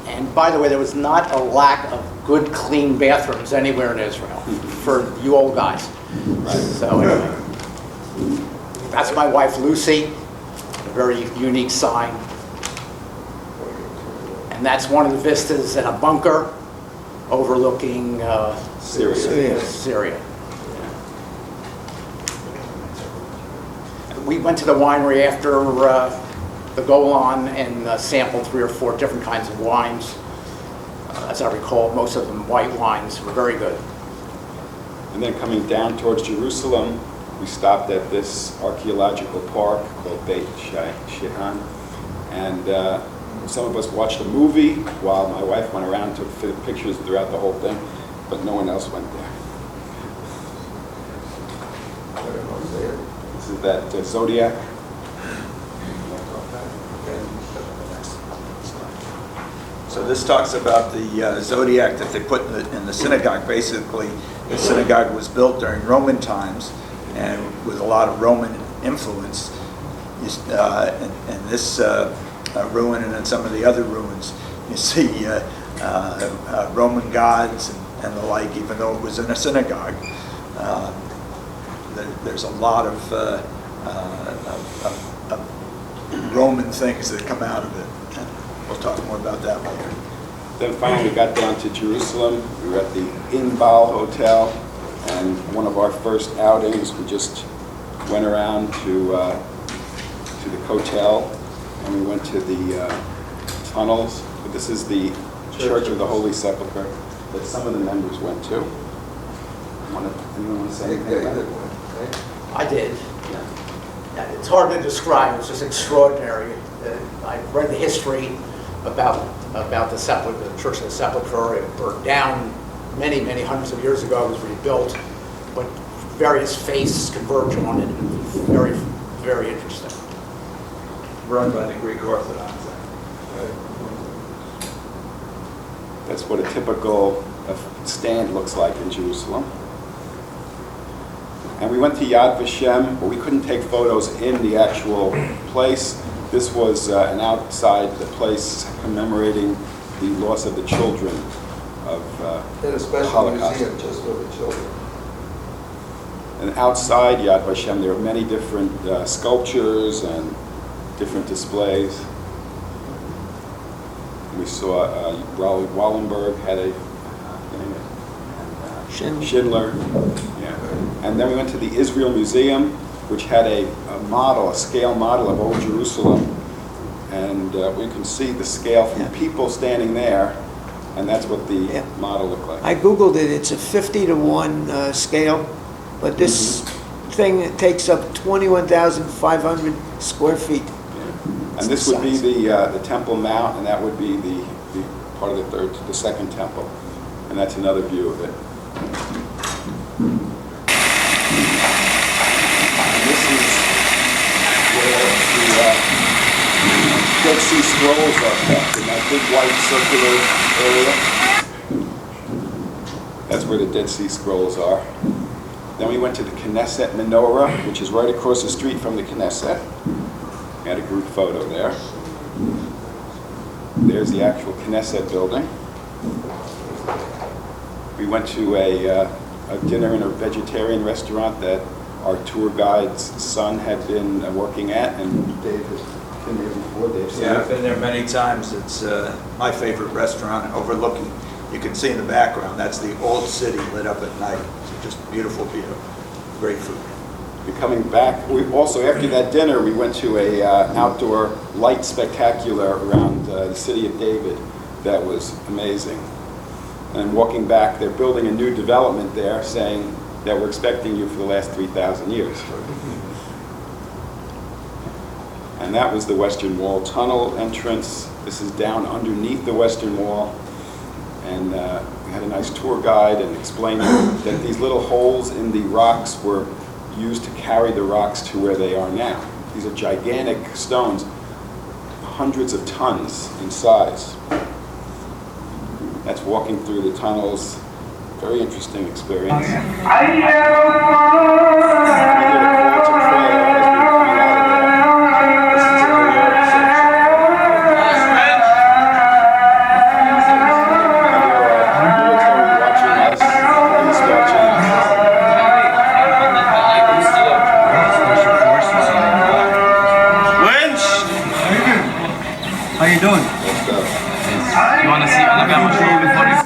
[SPEAKER 17] And by the way, there was not a lack of good, clean bathrooms anywhere in Israel for you old guys. So anyway, that's my wife Lucy, a very unique sign. And that's one of the vistas in a bunker overlooking Syria. We went to the winery after the Golan and sampled 3 or 4 different kinds of wines. As I recall, most of them white wines were very good.
[SPEAKER 13] and then coming down towards Jerusalem, we stopped at this archaeological park called Beit Shehan, and some of us watched a movie while my wife went around and took pictures throughout the whole thing, but no one else went there. This is that Zodiac.
[SPEAKER 16] So this talks about the zodiac that they put in the synagogue. Basically, the synagogue was built during Roman times and with a lot of Roman influence. And this ruin and in some of the other ruins, you see Roman gods and the like, even though it was in a synagogue. There's a lot of Roman things that come out of it. We'll talk more about that later.
[SPEAKER 13] Then finally we got down to Jerusalem. We were at the Inbal Hotel, and one of our first outings, we just went around to the hotel, and we went to the tunnels. But this is the Church of the Holy Sepulchre that some of the members went to. Anyone want to say anything about it?
[SPEAKER 17] I did. Yeah, it's hard to describe. It's just extraordinary. I read the history about the Sepulchre, the Church of the Sepulchre. It burned down many, many hundreds of years ago. It was rebuilt, but various faiths converge on it. Very, very interesting.
[SPEAKER 16] Run by the Greek Orthodox.
[SPEAKER 13] That's what a typical stand looks like in Jerusalem. And we went to Yad Vashem, but we couldn't take photos in the actual place. This was an outside the place commemorating the loss of the children of
[SPEAKER 2] In a
[SPEAKER 13] the
[SPEAKER 2] special
[SPEAKER 13] Holocaust.
[SPEAKER 2] museum just for the children.
[SPEAKER 13] And outside Yad Vashem, there are many different sculptures and different displays. We saw Raoul Wallenberg had a Schindler. Yeah. And then we went to the Israel Museum, which had a model, a scale model of Old Jerusalem. And we can see the scale from people standing there, and that's what the model looked like.
[SPEAKER 12] I Googled it. It's a 50-to-1 scale, but this thing takes up 21,500 square feet.
[SPEAKER 13] And this would be the Temple Mount, and that would be the part of the second temple. And that's another view of it. And this is where the Dead Sea Scrolls are kept in that big white circular area. That's where the Dead Sea Scrolls are. Then we went to the Knesset Menorah, which is right across the street from the Knesset. We had a group photo there. There's the actual Knesset building. We went to a dinner in a vegetarian restaurant that our tour guide's son had been working at, and Dave has been there before. Dave,
[SPEAKER 16] Yeah, I've been there many times. It's my favorite restaurant, overlooking, you can see in the background, that's the old city lit up at night. Just beautiful view, great food.
[SPEAKER 13] We're coming back. We also, after that dinner, we went to a outdoor light spectacular around the city of David that was amazing. And walking back, they're building a new development there, saying that we're expecting you for the last 3,000 years. And that was the Western Wall tunnel entrance. This is down underneath the Western Wall. And we had a nice tour guide and explained that these little holes in the rocks were used to carry the rocks to where they are now. These are gigantic stones, hundreds of tons in size. That's walking through the tunnels. Very interesting experience.
[SPEAKER 18] How you doing? You want to see Alabama show before you?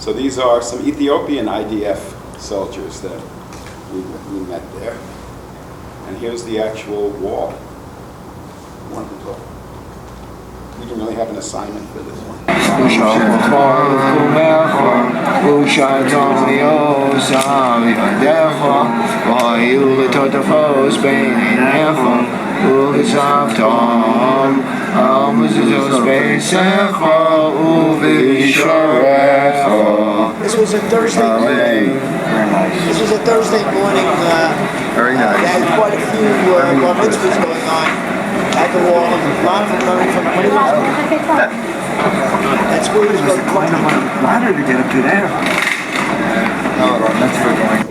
[SPEAKER 13] So these are some Ethiopian IDF soldiers that we met there. And here's the actual wall. Wonderful. We didn't really have an assignment for this one.
[SPEAKER 15] This was a Thursday morning. This was a Thursday morning.
[SPEAKER 2] Very nice.
[SPEAKER 15] They had quite a few bar mitzvahs going on at the wall. A lot of them coming from That's where he was going to play.
[SPEAKER 18] Ladder to get up to there. That's for going.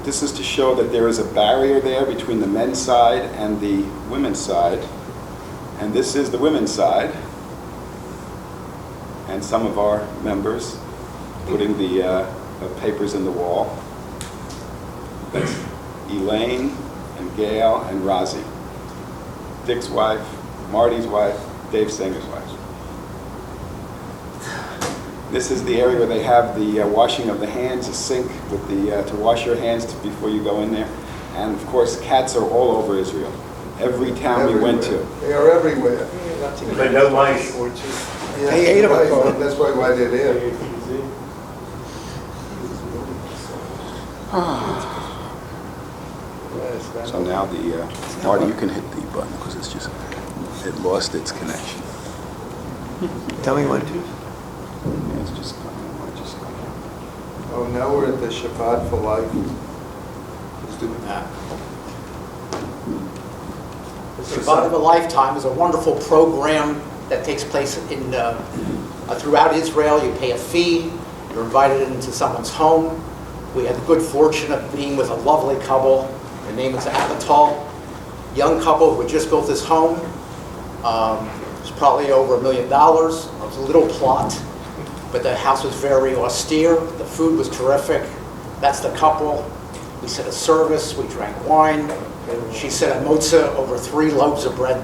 [SPEAKER 13] This is to show that there is a barrier there between the men's side and the women's side. And this is the women's side. And some of our members putting the papers in the wall. That's Elaine and Gail and Rozzy. Dick's wife, Marty's wife, Dave Singer's wife. This is the area where they have the washing of the hands, a sink with the to wash your hands before you go in there. And of course, cats are all over Israel. Every town we went to.
[SPEAKER 2] They are everywhere.
[SPEAKER 6] But no mice.
[SPEAKER 2] Yeah, they ate them. That's why they're there.
[SPEAKER 13] So now the Marty, you can hit the button because it lost its connection.
[SPEAKER 15] Tell me when.
[SPEAKER 13] Yeah, it's just
[SPEAKER 2] Oh, now we're at the Shabbat for Life. Let's do that.
[SPEAKER 17] Shabbat of a Lifetime is a wonderful program that takes place in throughout Israel. You pay a fee. You're invited into someone's home. We had the good fortune of being with a lovely couple. Their name is Avatal. Young couple who had just built this home. It was probably over $1 million. It was a little plot, but the house was very austere. The food was terrific. That's the couple. We said a service. We drank wine. She said a motzah over 3 loaves of bread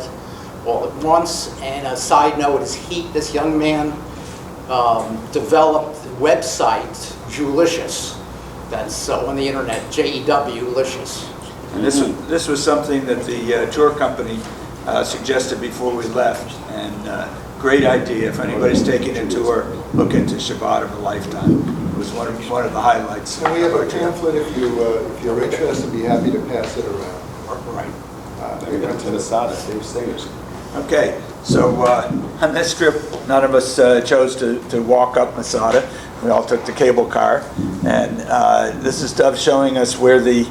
[SPEAKER 17] all at once. And a side note is this young man developed the website Jewlicious, that's on the internet, JEW-licious.
[SPEAKER 16] And this was something that the tour company suggested before we left, and great idea. If anybody's taking a tour, look into Shabbat of a Lifetime. It was one of the highlights.
[SPEAKER 2] And we have a pamphlet if you're interested, be happy to pass it around.
[SPEAKER 16] Right.
[SPEAKER 13] We went to Masada, they were singers.
[SPEAKER 16] Okay, so on this trip, none of us chose to walk up Masada. We all took the cable car, and this is Dove showing us where the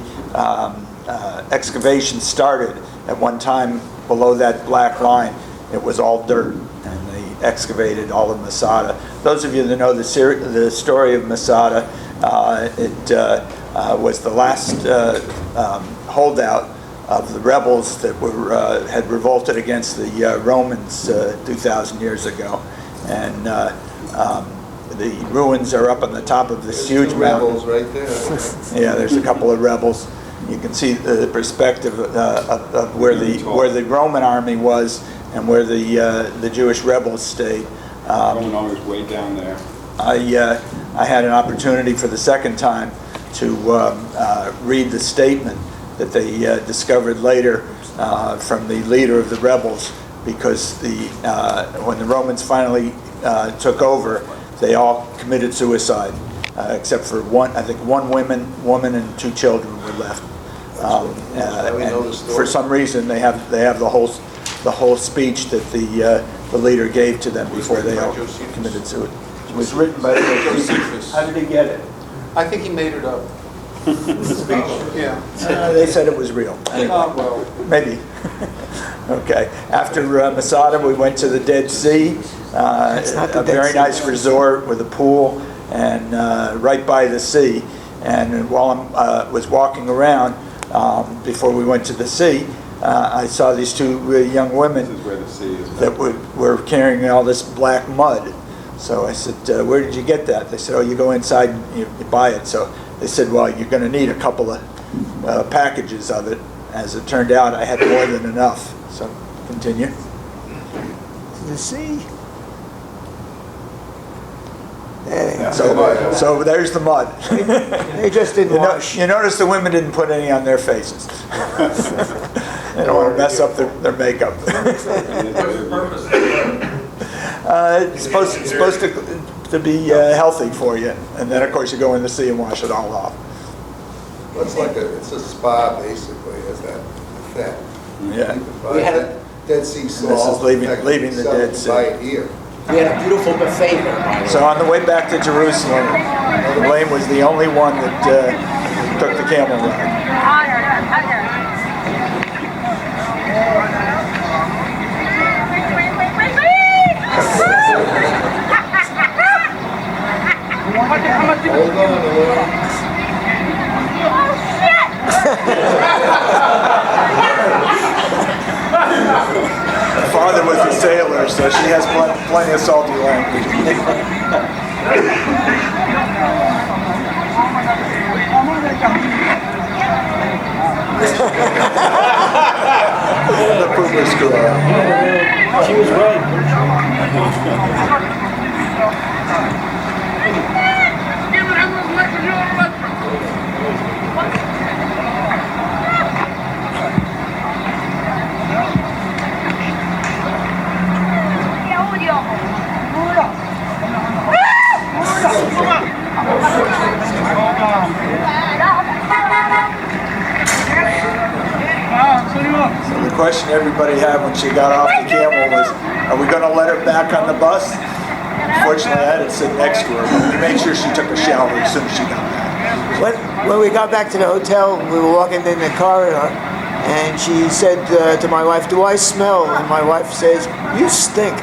[SPEAKER 16] excavation started. At one time, below that black line, it was all dirt, and they excavated all of Masada. Those of you that know the story of Masada, it was the last holdout of the rebels that had revolted against the Romans 2,000 years ago, and the ruins are up on the top of this huge mountain.
[SPEAKER 2] Rebels right there.
[SPEAKER 16] Yeah, there's a couple of rebels. You can see the perspective of where the Roman army was and where the Jewish rebels stayed.
[SPEAKER 13] Roman army was way down there.
[SPEAKER 16] I had an opportunity for the second time to read the statement that they discovered later from the leader of the rebels, because when the Romans finally took over, they all committed suicide, except for one woman and 2 children were left. And for some reason, they have the whole speech that the leader gave to them before they all committed suicide. It was written by Josephus. How did he get it?
[SPEAKER 2] I think he made it up.
[SPEAKER 16] Yeah. They said it was real. Anyway,
[SPEAKER 2] well,
[SPEAKER 16] maybe. Okay. After Masada, we went to the Dead Sea, a very nice resort with a pool and right by the sea. And while I was walking around before we went to the sea, I saw these 2 young women that were carrying all this black mud. So I said, "Where did you get that?" They said, "Oh, you go inside and you buy it." So they said, "Well, you're going to need a couple of packages of it." As it turned out, I had more than enough. So continue.
[SPEAKER 12] The sea.
[SPEAKER 16] So there's the mud.
[SPEAKER 12] They just didn't wash.
[SPEAKER 16] You notice the women didn't put any on their faces. They don't want to mess up their makeup. It's supposed to be healthy for you, and then of course you go in the sea and wash it all off.
[SPEAKER 2] It's like it's a spa basically, has that effect.
[SPEAKER 16] Yeah.
[SPEAKER 17] We had a
[SPEAKER 2] Dead Sea salt.
[SPEAKER 16] This is leaving the Dead Sea.
[SPEAKER 2] Buy it here.
[SPEAKER 17] We had a beautiful buffet there.
[SPEAKER 16] So on the way back to Jerusalem, Elaine was the only one that took the camel ride.
[SPEAKER 2] Hold on, Elaine.
[SPEAKER 16] Her father was a sailor, so she has plenty of salty language. The pooper screw up.
[SPEAKER 12] She was right.
[SPEAKER 16] So the question everybody had when she got off the camel was, are we going to let her back on the bus? Fortunately, I had to sit next to her, but we made sure she took a shower as soon as she got back.
[SPEAKER 12] When we got back to the hotel, we were walking in the corridor, and she said to my wife, "Do I smell?" And my wife says, "You stink."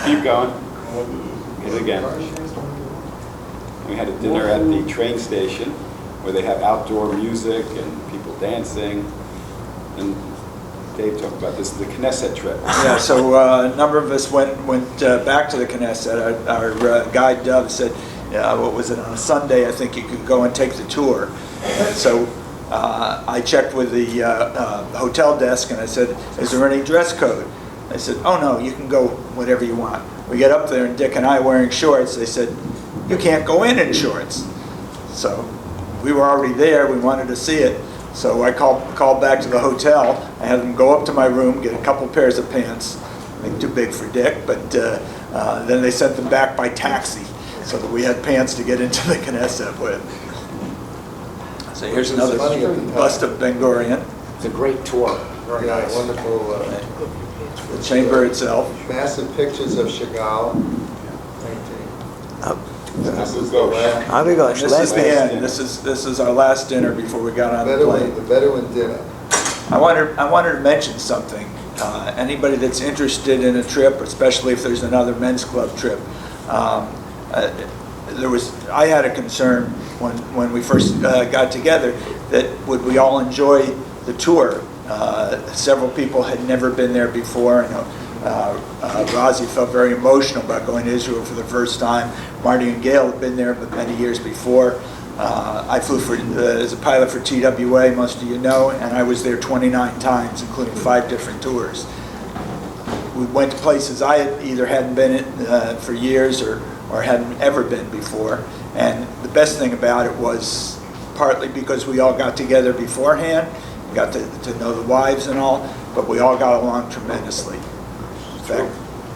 [SPEAKER 13] Keep going. Hit it again. We had a dinner at the train station where they have outdoor music and people dancing. And Dave talked about this, the Knesset trip.
[SPEAKER 16] Yeah, so a number of us went back to the Knesset. Our guide Dove said, what was it, on a Sunday, I think you could go and take the tour. And so I checked with the hotel desk and I said, is there any dress code? They said, oh no, you can go whatever you want. We get up there and Dick and I wearing shorts, they said, you can't go in shorts. So we were already there, we wanted to see it. So I called back to the hotel. I had them go up to my room, get a couple pairs of pants, I think too big for Dick, but then they sent them back by taxi so that we had pants to get into the Knesset with. So here's another bust of Ben Gurion.
[SPEAKER 17] It's a great tour. Very nice.
[SPEAKER 2] Wonderful.
[SPEAKER 16] The chamber itself.
[SPEAKER 2] Massive pictures of Chagall.
[SPEAKER 16] This is the end. This is our last dinner before we got on the plane.
[SPEAKER 2] The Bedouin dinner.
[SPEAKER 16] I wanted to mention something. Anybody that's interested in a trip, especially if there's another men's club trip, I had a concern when we first got together that would we all enjoy the tour. Several people had never been there before. I know Razi felt very emotional about going to Israel for the first time. Marty and Gail had been there many years before. I flew as a pilot for TWA, most of you know, and I was there 29 times, including 5 different tours. We went to places I either hadn't been in for years or hadn't ever been before. And the best thing about it was partly because we all got together beforehand, got to know the wives and all, but we all got along tremendously. In fact,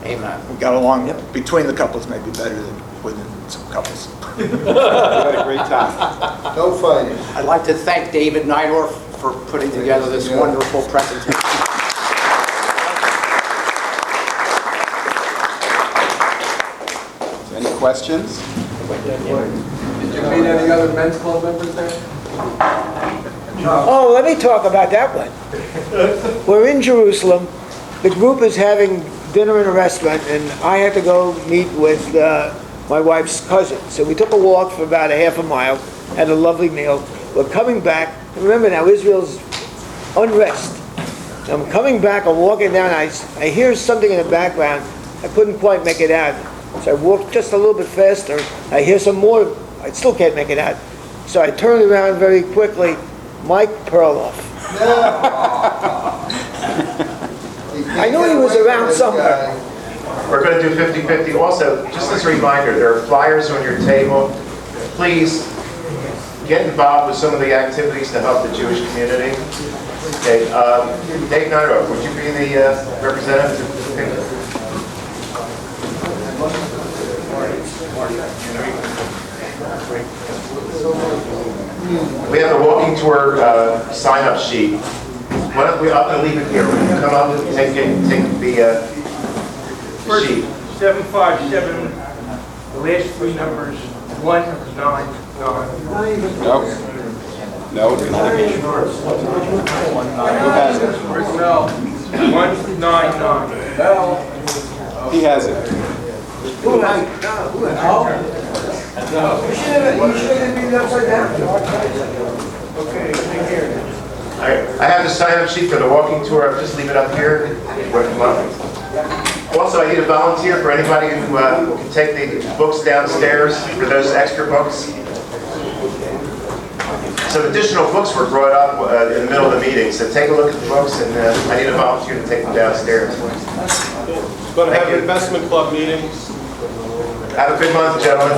[SPEAKER 17] amen.
[SPEAKER 16] We got along between the couples maybe better than within some couples.
[SPEAKER 13] We had a great time.
[SPEAKER 2] No fighting.
[SPEAKER 17] I'd like to thank David Neidorf for putting together this wonderful presentation.
[SPEAKER 13] Any questions?
[SPEAKER 5] Did you meet any other men's club members there?
[SPEAKER 12] Oh, let me talk about that one. We're in Jerusalem. The group is having dinner in a restaurant, and I had to go meet with my wife's cousin. So we took a walk for about a half a mile, had a lovely meal. We're coming back. Remember now, Israel's unrest. I'm coming back, I'm walking down, I hear something in the background. I couldn't quite make it out. So I walked just a little bit faster. I hear some more, I still can't make it out. So I turned around very quickly. Mike Perloff. I knew he was around somewhere.
[SPEAKER 1] We're going to do 50-50. Also, just as a reminder, there are flyers on your table. Please get involved with some of the activities to help the Jewish community. Okay, Dave Neidorf, would you be the representative? We have a walking tour sign-up sheet. Why don't I'm going to leave it here. When you come up and take the sheet.
[SPEAKER 9] 757, the last 3 numbers, 199.
[SPEAKER 13] No. Who has it?
[SPEAKER 9] 199.
[SPEAKER 13] He has it.
[SPEAKER 12] Who has it? You should have been upside down.
[SPEAKER 9] Okay, take care.
[SPEAKER 1] I have the sign-up sheet for the walking tour. I'll just leave it up here. Also, I need a volunteer for anybody who can take the books downstairs for those extra books. Some additional books were brought up in the middle of the meeting, so take a look at the books, and I need a volunteer to take them downstairs.
[SPEAKER 20] Going to have an investment club meeting.
[SPEAKER 1] Have a good month, gentlemen.